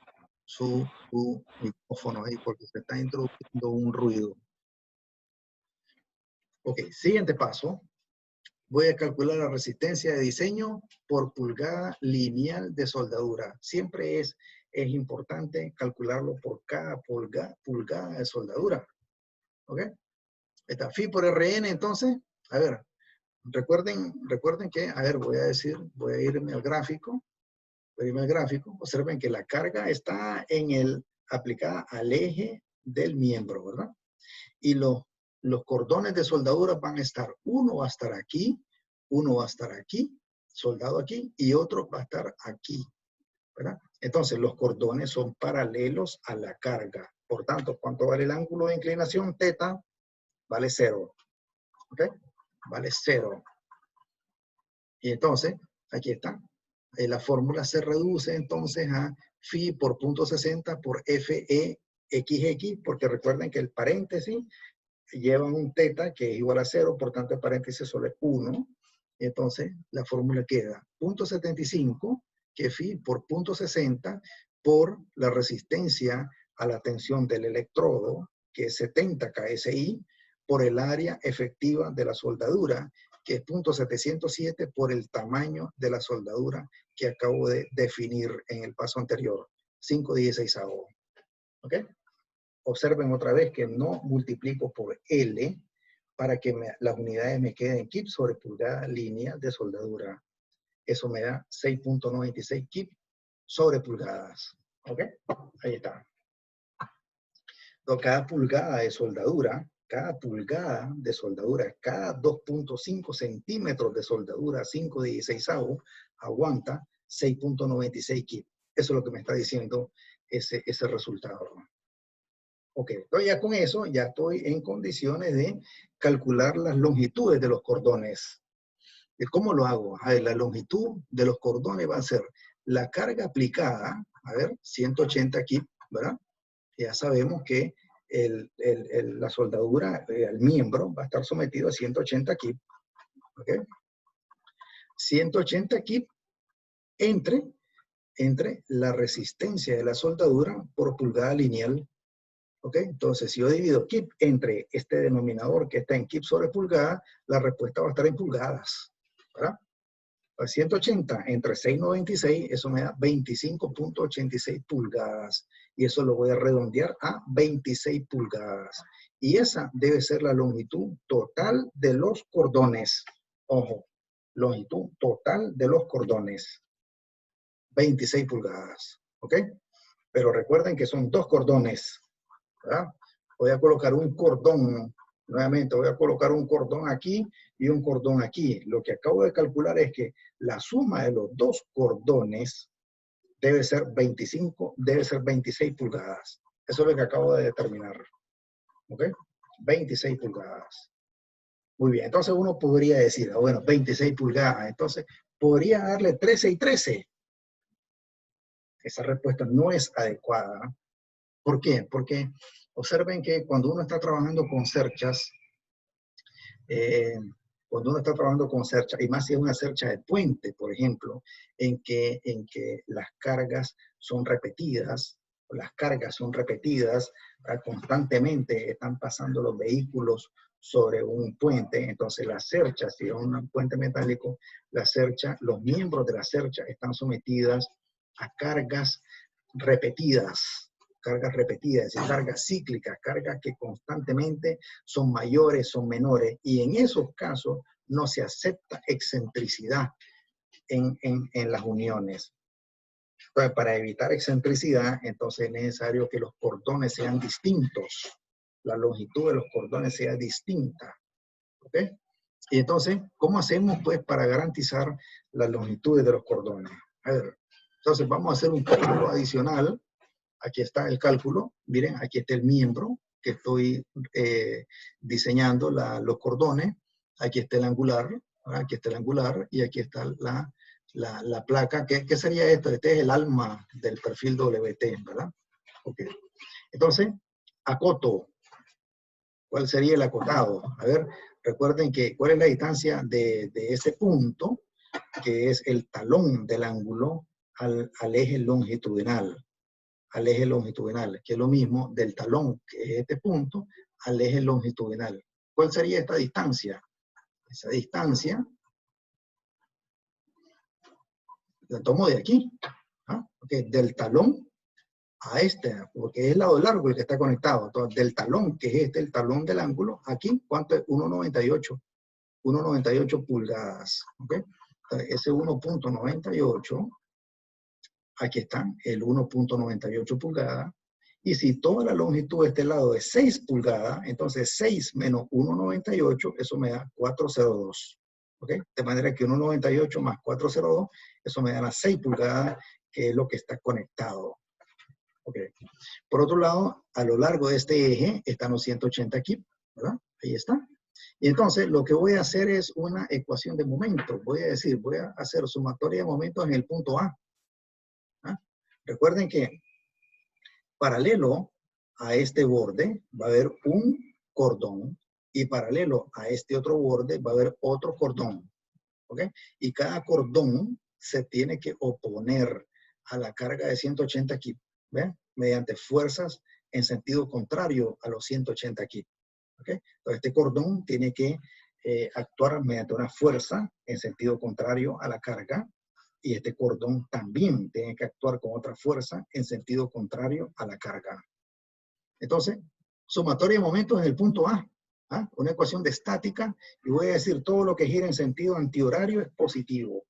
micrófono ahí porque se está introduciendo un ruido. Ok, siguiente paso. Voy a calcular la resistencia de diseño por pulgada lineal de soldadura. Siempre es importante calcularlo por cada pulgada de soldadura. ¿Ok? Está phi por RN, entonces, a ver, recuerden que, a ver, voy a irme al gráfico. Observen que la carga está aplicada al eje del miembro, ¿verdad? Y los cordones de soldadura van a estar, uno va a estar aquí, uno va a estar aquí, soldado aquí, y otro va a estar aquí, ¿verdad? Entonces, los cordones son paralelos a la carga. Por tanto, ¿cuánto vale el ángulo de inclinación? Teta vale 0. ¿Ok? Vale 0. Y entonces, aquí está. La fórmula se reduce entonces a phi por 0.60 por FEXX, porque recuerden que el paréntesis lleva un teta que es igual a 0, por tanto el paréntesis solo es 1. Entonces la fórmula queda 0.75, que es phi por 0.60 por la resistencia a la tensión del electrodo, que es 70 KSI, por el área efectiva de la soldadura, que es 0.707 por el tamaño de la soldadura que acabo de definir en el paso anterior, 5/16. ¿Ok? Observen otra vez que no multiplico por L para que las unidades me queden kip sobre pulgada lineal de soldadura. Eso me da 6.96 kip sobre pulgadas. ¿Ok? Ahí está. Cada pulgada de soldadura, cada 2.5 centímetros de soldadura 5/16 aguanta 6.96 kip. Eso es lo que me está diciendo ese resultado. Ok, entonces ya con eso ya estoy en condiciones de calcular las longitudes de los cordones. ¿Cómo lo hago? A ver, la longitud de los cordones va a ser la carga aplicada, a ver, 180 kip, ¿verdad? Ya sabemos que la soldadura, el miembro, va a estar sometido a 180 kip. ¿Ok? 180 kip entre la resistencia de la soldadura por pulgada lineal. ¿Ok? Entonces, si yo divido kip entre este denominador que está en kip sobre pulgada, la respuesta va a estar en pulgadas. ¿Verdad? 180 entre 6.96, eso me da 25.86 pulgadas. Y eso lo voy a redondear a 26 pulgadas. Y esa debe ser la longitud total de los cordones. Ojo, longitud total de los cordones. 26 pulgadas. ¿Ok? Pero recuerden que son 2 cordones. ¿Verdad? Voy a colocar un cordón, nuevamente voy a colocar un cordón aquí y un cordón aquí. Lo que acabo de calcular es que la suma de los 2 cordones debe ser 26 pulgadas. Eso es lo que acabo de determinar. ¿Ok? 26 pulgadas. Muy bien, entonces uno podría decir, bueno, 26 pulgadas, entonces podría darle 13 y 13. Esa respuesta no es adecuada. ¿Por qué? Porque observen que cuando uno está trabajando con cerchas, y más si es una cercha de puente, por ejemplo, en que las cargas son repetidas, constantemente están pasando los vehículos sobre un puente, entonces la cercha, si es un puente metálico, los miembros de la cercha están sometidas a cargas repetidas, es decir, cargas cíclicas, cargas que constantemente son mayores, son menores, y en esos casos no se acepta excentricidad en las uniones. Entonces, para evitar excentricidad, entonces es necesario que los cordones sean distintos, la longitud de los cordones sea distinta. ¿Ok? Y entonces, ¿cómo hacemos pues para garantizar las longitudes de los cordones? A ver, entonces vamos a hacer un cálculo adicional. aquí está el cálculo. Miren, aquí está el miembro que estoy diseñando los cordones. Aquí está el angular, ¿verdad? Aquí está el angular y aquí está la placa. ¿Qué sería esto? Este es el alma del perfil WT, ¿verdad? Ok. Entonces, acoto. ¿Cuál sería el acotado? A ver, recuerden que cuál es la distancia de ese punto, que es el talón del ángulo al eje longitudinal. Al eje longitudinal, que es lo mismo del talón, que es este punto, al eje longitudinal. ¿Cuál sería esta distancia? Esa distancia la tomo de aquí, ¿ah? Okay, del talón a este, porque es el lado largo el que está conectado. Entonces, del talón, que es este, el talón del ángulo, aquí, ¿cuánto es? 1,98. 1,98 pulgadas. ¿Ok? Entonces, ese 1,98, aquí está, el 1,98 pulgadas. Y si toda la longitud de este lado es 6 pulgadas, entonces 6 menos 1,98, eso me da 402. ¿Ok? De manera que 1,98 más 402, eso me da las 6 pulgadas, que es lo que está conectado. Okay. Por otro lado, a lo largo de este eje están los 180 aquí, ¿verdad? Ahí está. Y entonces lo que voy a hacer es una ecuación de momento. Voy a hacer sumatoria de momentos en el punto A. ¿Ah? Recuerden que paralelo a este borde va a haber un cordón y paralelo a este otro borde va a haber otro cordón. ¿Ok? Y cada cordón se tiene que oponer a la carga de 180 aquí. ¿Ven? Mediante fuerzas en sentido contrario a los 180 aquí. ¿Okay? Entonces, este cordón tiene que actuar mediante una fuerza en sentido contrario a la carga y este cordón también tiene que actuar con otra fuerza en sentido contrario a la carga. Entonces, sumatoria de momentos en el punto A. ¿Ah? Una ecuación de estática y voy a decir todo lo que gira en sentido antihorario es positivo.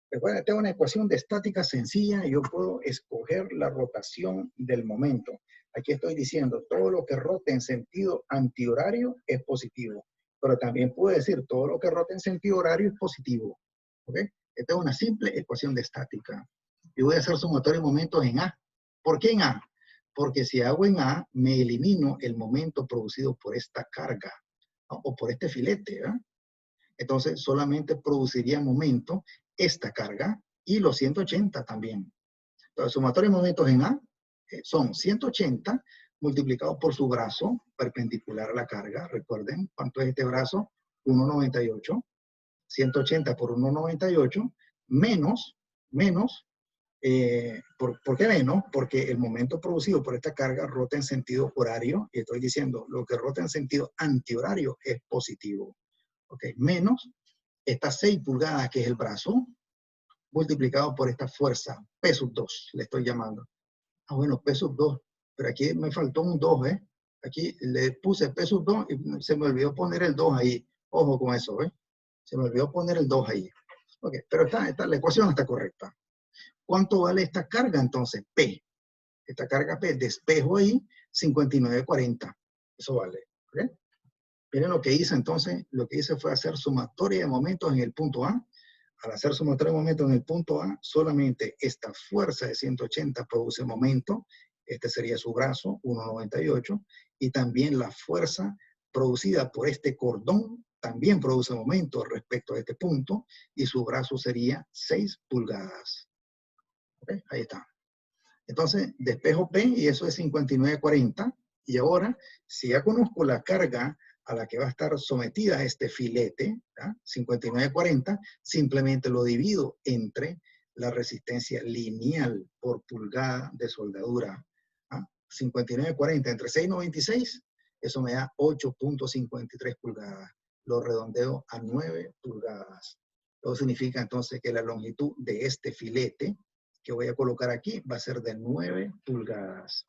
Recuerda, tengo una ecuación de estática sencilla y yo puedo escoger la rotación del momento. Aquí estoy diciendo, todo lo que rote en sentido antihorario es positivo. Pero también puedo decir, todo lo que rote en sentido horario es positivo. ¿Ok? Esta es una simple ecuación de estática. Y voy a hacer sumatoria de momentos en A. ¿Por qué en A? Porque si hago en A, me elimino el momento producido por esta carga, ¿no? O por este filete, ¿verdad? Entonces, solamente produciría momento esta carga y los 180 también. Entonces, sumatoria de momentos en A son 180 multiplicado por su brazo perpendicular a la carga. Recuerden, ¿cuánto es este brazo? 1,98. 180 por 1,98 menos, ¿por qué menos? Porque el momento producido por esta carga rota en sentido horario, y estoy diciendo, lo que rota en sentido antihorario es positivo. ¿Ok? Menos estas 6 pulgadas, que es el brazo, multiplicado por esta fuerza, P sub 2, le estoy llamando. Ah, bueno, P sub 2, pero aquí me faltó un 2, ¿eh? Aquí le puse P sub 2 y se me olvidó poner el 2 ahí. Ojo con eso, ¿eh? Se me olvidó poner el 2 ahí. Ok, pero la ecuación está correcta. ¿Cuánto vale esta carga entonces? P. Esta carga P, despejo ahí, 59,40. Eso vale. ¿Ok? Miren lo que hice entonces. Lo que hice fue hacer sumatoria de momentos en el punto A. Al hacer sumatoria de momentos en el punto A, solamente esta fuerza de 180 produce momento. Este sería su brazo, 1,98. Y también la fuerza producida por este cordón también produce momento respecto a este punto. Y su brazo sería 6 pulgadas. ¿Okay? Ahí está. Entonces, despejo P y eso es 59,40. Y ahora, si ya conozco la carga a la que va a estar sometida este filete, 59,40, simplemente lo divido entre la resistencia lineal por pulgada de soldadura. 59,40 entre 6,96, eso me da 8,53 pulgadas. Lo redondeo a 9 pulgadas. Eso significa entonces que la longitud de este filete que voy a colocar aquí va a ser de 9 pulgadas.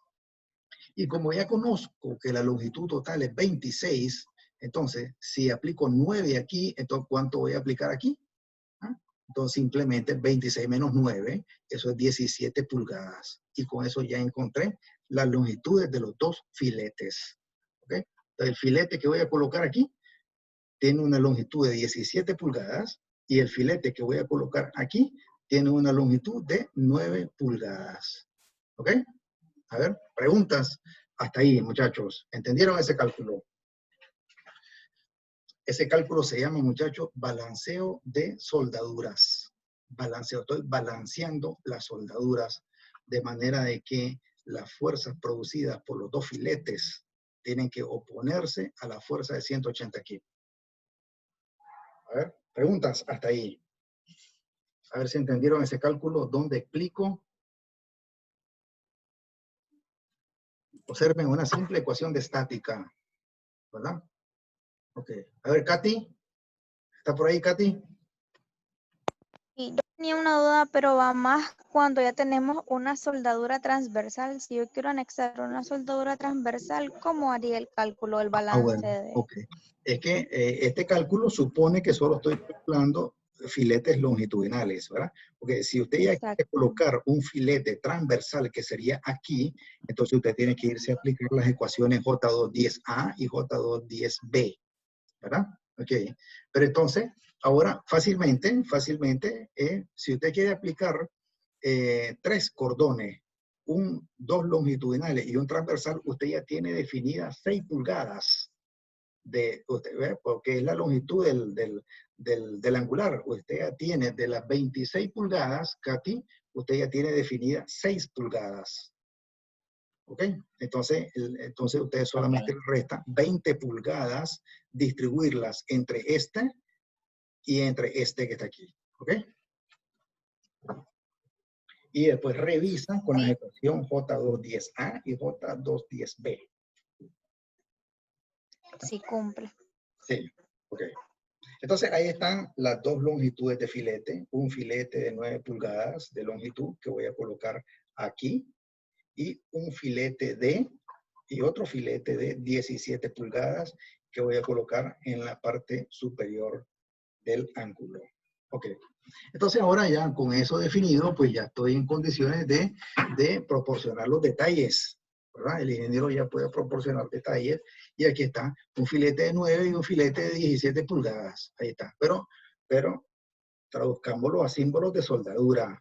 Y como ya conozco que la longitud total es 26, entonces, si aplico 9 aquí, entonces, ¿cuánto voy a aplicar aquí? ¿Ah? Entonces, simplemente 26 menos 9, eso es 17 pulgadas. Y con eso ya encontré las longitudes de los dos filetes. ¿Okay? Entonces, el filete que voy a colocar aquí tiene una longitud de 17 pulgadas y el filete que voy a colocar aquí tiene una longitud de 9 pulgadas. ¿Ok? A ver, preguntas. Hasta ahí, muchachos. ¿Entendieron ese cálculo? Ese cálculo se llama, muchachos, balanceo de soldaduras. Balanceo, estoy balanceando las soldaduras de manera de que las fuerzas producidas por los dos filetes tienen que oponerse a la fuerza de 180 kilos. A ver, preguntas hasta ahí. A ver si entendieron ese cálculo, donde explico. Observen una simple ecuación de estática, ¿verdad? Ok. A ver, Katy. ¿Está por ahí, Katy? Y yo tenía una duda, pero va más cuando ya tenemos una soldadura transversal. Si yo quiero anexar una soldadura transversal, ¿cómo haría el cálculo, el balance Bueno, de...? ok. Es que este cálculo supone que solo estoy calculando filetes longitudinales, ¿verdad? Porque si usted ya quiere Exacto. colocar un filete transversal, que sería aquí, entonces usted tiene que irse a aplicar las ecuaciones J210A y J210B, ¿verdad? Ok. Pero entonces, ahora fácilmente, si usted quiere aplicar 3 cordones, dos longitudinales y un transversal, usted ya tiene definidas 6 pulgadas de, usted ve, porque es la longitud del angular. Usted ya tiene de las 26 pulgadas, Katy, usted ya tiene definida 6 pulgadas. ¿Ok? Entonces usted solamente le resta 20 pulgadas, distribuirlas entre este y entre este que está aquí. ¿Ok? Y después revisan con la ecuación J210A y J210B. Sí, cumple. Sí, ok. Entonces ahí están las dos longitudes de filete. Un filete de 9 pulgadas de longitud que voy a colocar aquí. Y un filete y otro filete de 17 pulgadas que voy a colocar en la parte superior del ángulo. Ok. Entonces ahora ya con eso definido, pues ya estoy en condiciones de proporcionar los detalles, ¿verdad? El ingeniero ya puede proporcionar detalles y aquí está un filete de 9 y un filete de 17 pulgadas. Ahí está. Pero traduzcámoslo a símbolos de soldadura,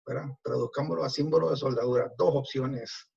¿verdad? Traduzcámoslo a símbolos de soldadura. Dos opciones.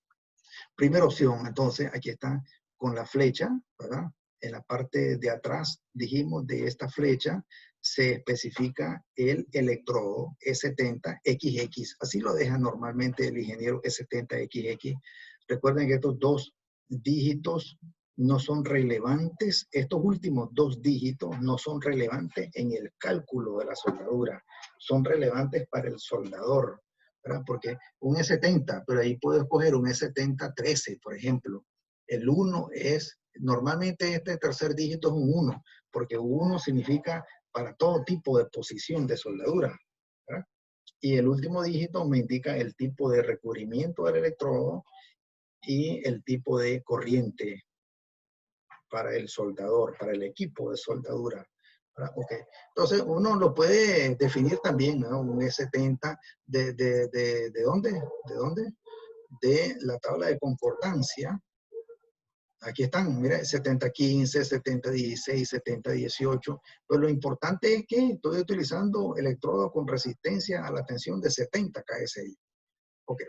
Primera opción, entonces, aquí está con la flecha, ¿verdad? En la parte de atrás, dijimos, de esta flecha, se especifica el electrodo E70XX. Así lo deja normalmente el ingeniero E70XX. Recuerden que estos dos dígitos no son relevantes. Estos últimos dos dígitos no son relevantes en el cálculo de la soldadura. Son relevantes para el soldador, ¿verdad? Porque un E70, pero ahí puedo escoger un E70-13, por ejemplo. El 1 es, normalmente este tercer dígito es un 1, porque 1 significa para todo tipo de posición de soldadura, ¿verdad? Y el último dígito me indica el tipo de recubrimiento del electrodo y el tipo de corriente para el soldador, para el equipo de soldadura. Okay. Entonces uno lo puede definir también, ¿no? Un E70 ¿de dónde? ¿De dónde? De la tabla de concordancia. Aquí están, mira, 70-15, 70-16, 70-18. Pues lo importante es que estoy utilizando electrodo con resistencia a la tensión de 70 KSI. Ok.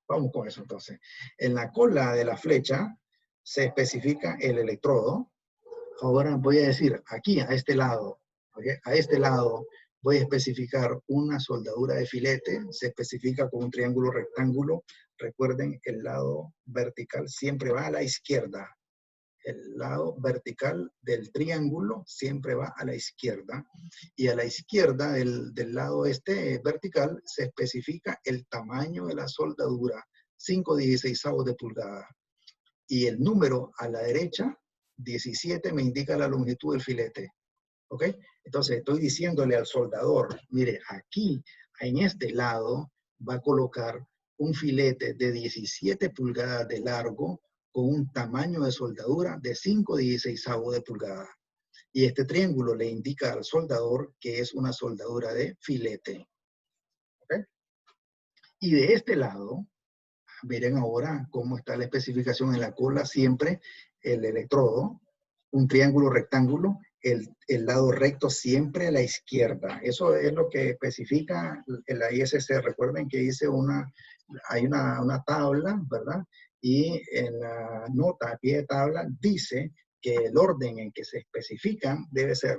Vamos con eso entonces. En la cola de la flecha se especifica el electrodo. Ahora voy a decir aquí, a este lado, ¿okay? A este lado voy a especificar una soldadura de filete. Se especifica con un triángulo rectángulo. Recuerden, el lado vertical siempre va a la izquierda. El lado vertical del triángulo siempre va a la izquierda. Y a la izquierda del lado este vertical se especifica el tamaño de la soldadura, 5/16 de pulgada. Y el número a la derecha, 17, me indica la longitud del filete. ¿Ok? Entonces estoy diciéndole al soldador, mire, aquí, en este lado, va a colocar un filete de 17 pulgadas de largo con un tamaño de soldadura de 5/16 de pulgada. Y este triángulo le indica al soldador que es una soldadura de filete. ¿Ok? Y de este lado, miren ahora cómo está la especificación en la cola, siempre el electrodo, un triángulo rectángulo, el lado recto siempre a la izquierda. Eso es lo que especifica la ISC. Recuerden que hice una hay una tabla, ¿verdad? Y en la nota a pie de tabla dice que el orden en que se especifican debe ser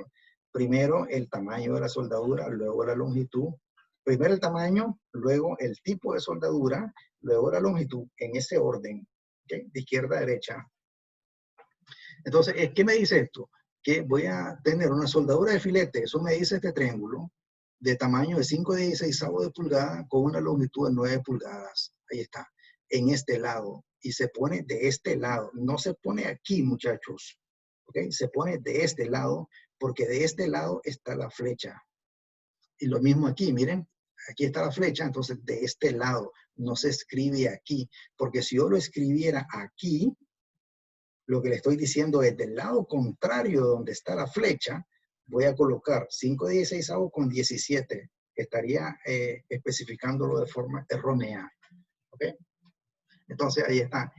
primero el tamaño de la soldadura, luego la longitud, primero el tamaño, luego el tipo de soldadura, luego la longitud, en ese orden, ¿okay? De izquierda a derecha. Entonces, ¿qué me dice esto? Que voy a tener una soldadura de filete, eso me dice este triángulo, de tamaño de 5/16 de pulgada con una longitud de 9 pulgadas. Ahí está, en este lado. Y se pone de este lado, no se pone aquí, muchachos. ¿Ok? Se pone de este lado, porque de este lado está la flecha. Y lo mismo aquí, miren, aquí está la flecha, entonces de este lado no se escribe aquí, porque si yo lo escribiera aquí, lo que le estoy diciendo es del lado contrario de donde está la flecha, voy a colocar 5/16 con 17. Estaría especificándolo de forma errónea. ¿Ok? Entonces ahí está.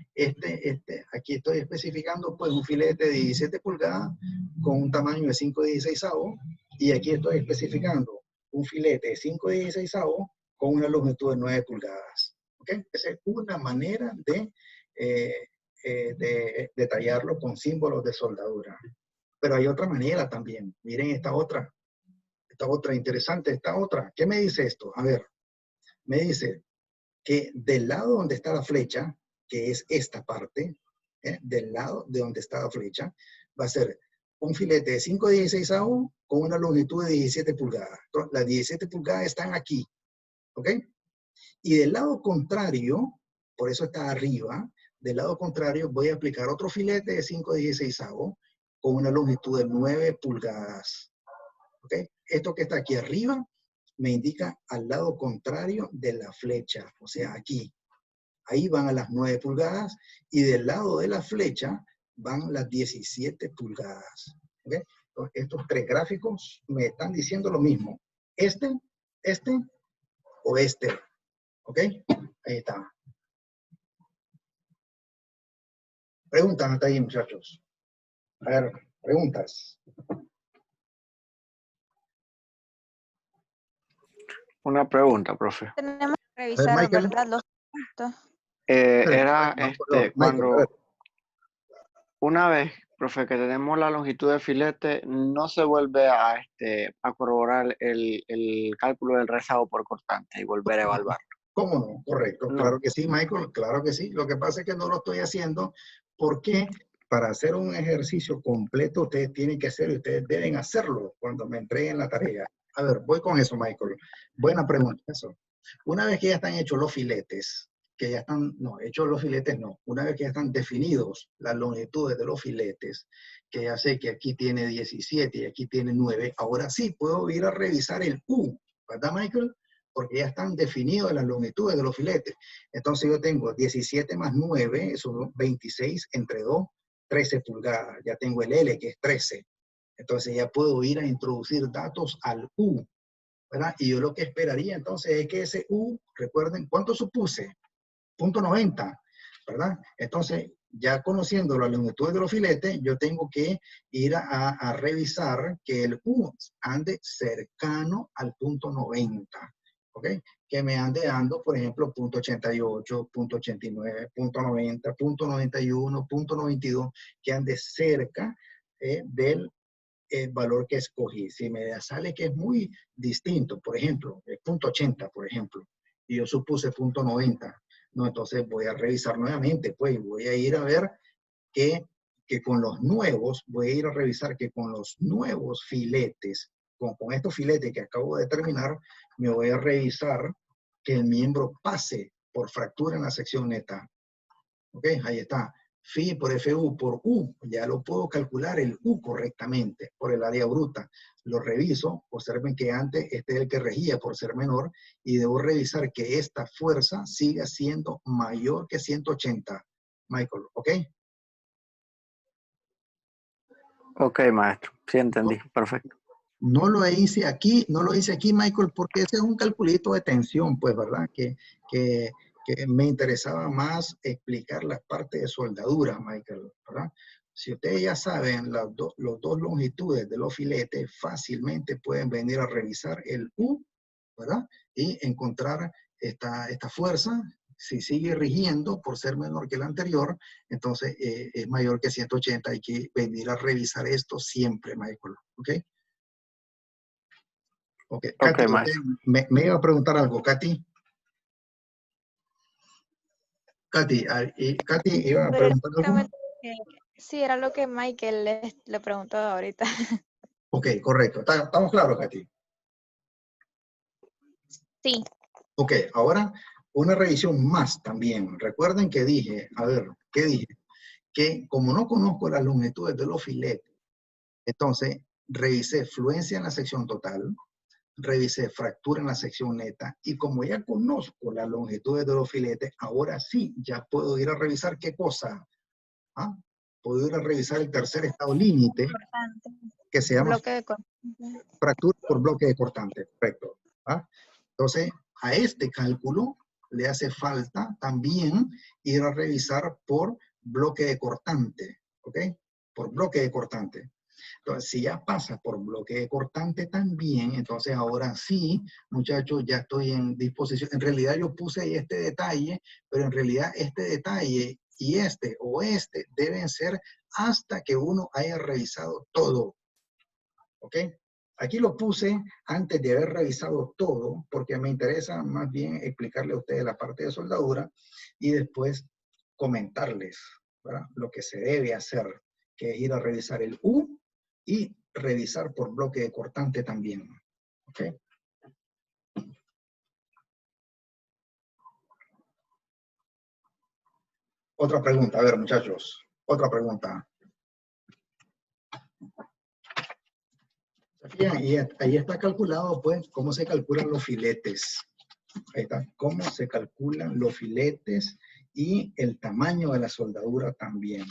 Aquí estoy especificando pues un filete de 17 pulgadas con un tamaño de 5/16 y aquí estoy especificando un filete de 5/16 con una longitud de 9 pulgadas. ¿Ok? Esa es una manera de detallarlo con símbolos de soldadura. Pero hay otra manera también. Miren esta otra interesante, esta otra. ¿Qué me dice esto? A ver, me dice que del lado donde está la flecha, que es esta parte, del lado de donde está la flecha, va a ser un filete de 5/16 con una longitud de 17 pulgadas. Las 17 pulgadas están aquí, ¿ok? Y del lado contrario, por eso está arriba, del lado contrario voy a aplicar otro filete de 5/16 con una longitud de 9 pulgadas. ¿Ok? Esto que está aquí arriba me indica al lado contrario de la flecha, o sea, aquí. Ahí van a las 9 pulgadas y del lado de la flecha van las 17 pulgadas. ¿Ok? Entonces, estos tres gráficos me están diciendo lo mismo. Este o este. ¿Ok? Ahí está. Preguntas hasta ahí, muchachos. A ver, preguntas. Una pregunta, profe. Tenemos que revisar, Michael. ¿verdad? Los puntos. Era Michael, cuando una vez, profe, que tenemos la longitud de filete, no se vuelve a corroborar el cálculo del rezago por cortante y volver a evaluar. ¿Cómo no? Correcto. No. Claro que sí, Michael. Claro que sí. Lo que pasa es que no lo estoy haciendo porque para hacer un ejercicio completo ustedes tienen que hacerlo y ustedes deben hacerlo cuando me entreguen la tarea. A ver, voy con eso, Michael. Buena pregunta, eso. Una vez que ya están hechos los filetes, una vez que ya están definidos las longitudes de los filetes, que ya sé que aquí tiene 17 y aquí tiene 9, ahora sí puedo ir a revisar el U, ¿verdad, Michael? Porque ya están definidas las longitudes de los filetes. Entonces yo tengo 17 más 9, eso 26 entre 2, 13 pulgadas. Ya tengo el L, que es 13. Entonces ya puedo ir a introducir datos al U, ¿verdad? Y yo lo que esperaría entonces es que ese U, recuerden, ¿cuánto supuse? 0.90, ¿verdad? Entonces, ya conociendo la longitud de los filetes, yo tengo que ir a revisar que el U ande cercano al 0.90, ¿ok? Que me ande dando, por ejemplo, 0.88, 0.89, 0.90, 0.91, 0.92, que ande cerca del valor que escogí. Si me sale que es muy distinto, por ejemplo, el 0.80, por ejemplo, y yo supuse 0.90, no, entonces voy a revisar nuevamente, pues voy a ir a ver que con los nuevos, voy a ir a revisar que con los nuevos filetes, con estos filetes que acabo de terminar, me voy a revisar que el miembro pase por fractura en la sección neta. ¿Ok? Ahí está. Phi por FU por U, ya lo puedo calcular el U correctamente por el área bruta. Lo reviso, observen que antes este es el que regía por ser menor y debo revisar que esta fuerza siga siendo mayor que 180. Michael, ¿ok? Ok, maestro. Sí, entendí. Perfecto. No lo hice aquí, Michael, porque ese es un calculito de tensión, pues, ¿verdad? Que me interesaba más explicar la parte de soldadura, Michael, ¿verdad? Si ustedes ya saben las dos longitudes de los filetes, fácilmente pueden venir a revisar el U, ¿verdad? Y encontrar esta fuerza, si sigue rigiendo por ser menor que la anterior, entonces es mayor que 180. Hay que venir a revisar esto siempre, Michael. ¿Ok? Ok, Katy, Ok, maestro. me iba a preguntar algo, Katy. Katy, Katy iba a Pero era preguntar algo. justamente sí, era lo que Michael le preguntó ahorita. Ok, correcto. ¿Estamos claros, Katy? Sí. Ok, ahora una revisión más también. Recuerden que dije, a ver, ¿qué dije? Que como no conozco las longitudes de los filetes, entonces revisé fluencia en la sección total, revisé fractura en la sección neta, y como ya conozco las longitudes de los filetes, ahora sí ya puedo ir a revisar qué cosa. ¿Ah? Puedo ir a revisar el tercer estado límite, que se llama Bloque de cortante. fractura por bloque de cortante. Correcto. ¿Ah? Entonces, a este cálculo le hace falta también ir a revisar por bloque de cortante. ¿Ok? Por bloque de cortante. Entonces, si ya pasa por bloque de cortante también, entonces ahora sí, muchachos, ya estoy en disposición. En realidad yo puse ahí este detalle, pero en realidad este detalle y este o este deben ser hasta que uno haya revisado todo. ¿Ok? Aquí lo puse antes de haber revisado todo, porque me interesa más bien explicarle a ustedes la parte de soldadura y después comentarles, ¿verdad?, lo que se debe hacer, que es ir a revisar el U y revisar por bloque de cortante también. ¿Ok? Otra pregunta, a ver, muchachos, otra pregunta. Y ahí está calculado, pues, cómo se calculan los filetes. Ahí está, cómo se calculan los filetes y el tamaño de la soldadura también.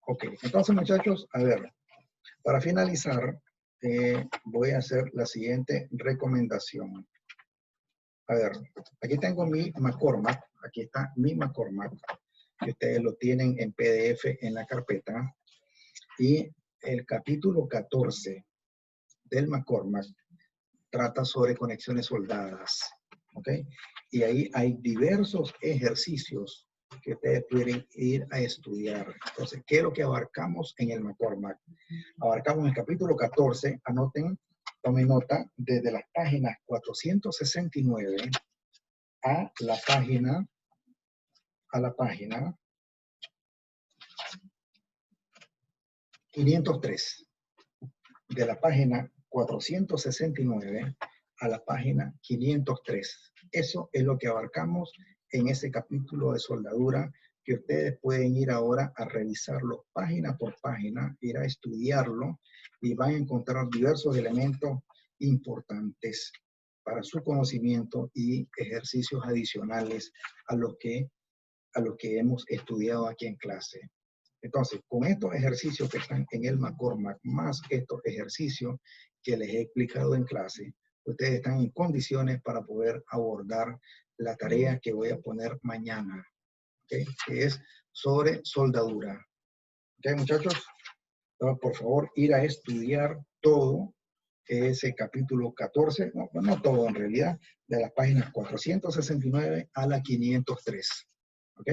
Ok, entonces, muchachos, a ver, para finalizar, voy a hacer la siguiente recomendación. A ver, aquí tengo mi McCormack, aquí está mi McCormack, que ustedes lo tienen en PDF en la carpeta, y el capítulo 14 del McCormack trata sobre conexiones soldadas, ¿ok? Y ahí hay diversos ejercicios que ustedes pueden ir a estudiar. Entonces, ¿qué es lo que abarcamos en el McCormack? Abarcamos el capítulo 14, anoten, tomen nota, desde las páginas 469 a la página 503. De la página 469 a la página 503. Eso es lo que abarcamos en ese capítulo de soldadura, que ustedes pueden ir ahora a revisarlo página por página, ir a estudiarlo y van a encontrar diversos elementos importantes para su conocimiento y ejercicios adicionales a los que hemos estudiado aquí en clase. Entonces, con estos ejercicios que están en el McCormack, más estos ejercicios que les he explicado en clase, ustedes están en condiciones para poder abordar la tarea que voy a poner mañana, ¿okay?, que es sobre soldadura. ¿Ok, muchachos? Entonces, por favor, ir a estudiar todo ese capítulo 14, no todo en realidad, de las páginas 469 a la 503. ¿Ok?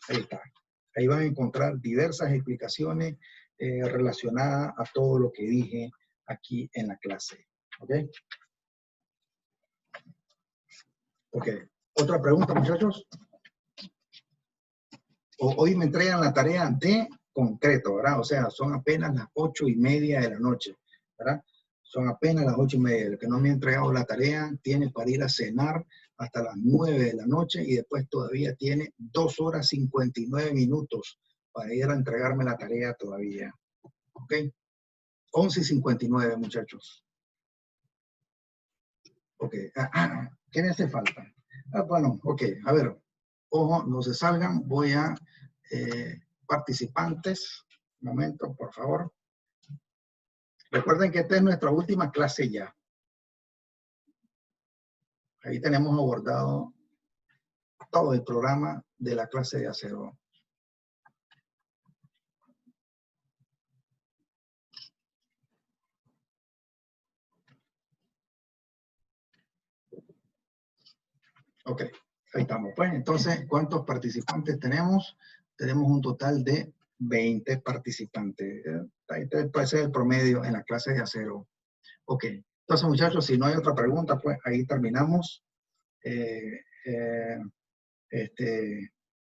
Ahí está. Ahí van a encontrar diversas explicaciones relacionadas a todo lo que dije aquí en la clase. ¿Ok? Ok. ¿Otra pregunta, muchachos? Hoy me entregan la tarea de concreto, ¿verdad? O sea, son apenas las 8:30 de la noche, ¿verdad? Son apenas las 8:30. El que no me ha entregado la tarea tiene para ir a cenar hasta las 9 de la noche y después todavía tiene 2 horas 59 minutos para ir a entregarme la tarea todavía. ¿Ok? 11:59, muchachos. Ok. ¿Qué me hace falta? Bueno, ok. A ver. Ojo, no se salgan. Voy a participantes. Un momento, por favor. Recuerden que esta es nuestra última clase ya. Ahí tenemos abordado todo el programa de la clase de acero. Ok, ahí estamos. Pues entonces, ¿cuántos participantes tenemos? Tenemos un total de 20 participantes. Ahí puede ser el promedio en la clase de acero. Ok, entonces muchachos, si no hay otra pregunta, pues ahí terminamos.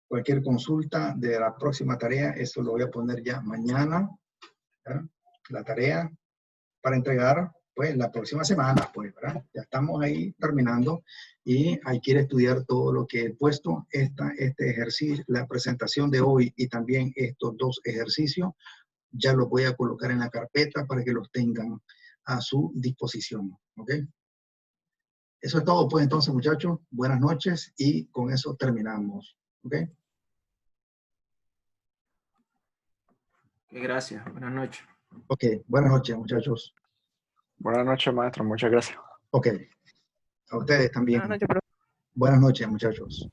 Cualquier consulta de la próxima tarea, eso lo voy a poner ya mañana. ¿Verdad? La tarea para entregar, pues, la próxima semana, pues, ¿verdad? Ya estamos ahí terminando y hay que ir a estudiar todo lo que he puesto. Este ejercicio, la presentación de hoy y también estos dos ejercicios, ya los voy a colocar en la carpeta para que los tengan a su disposición, ¿ok? Eso es todo, pues, entonces, muchachos. Buenas noches y con eso terminamos, ¿ok? Gracias. Buenas noches. Ok, buenas noches, muchachos. Buenas noches, maestro. Muchas gracias. Ok, a ustedes también. Buenas noches, profe. Buenas noches, muchachos.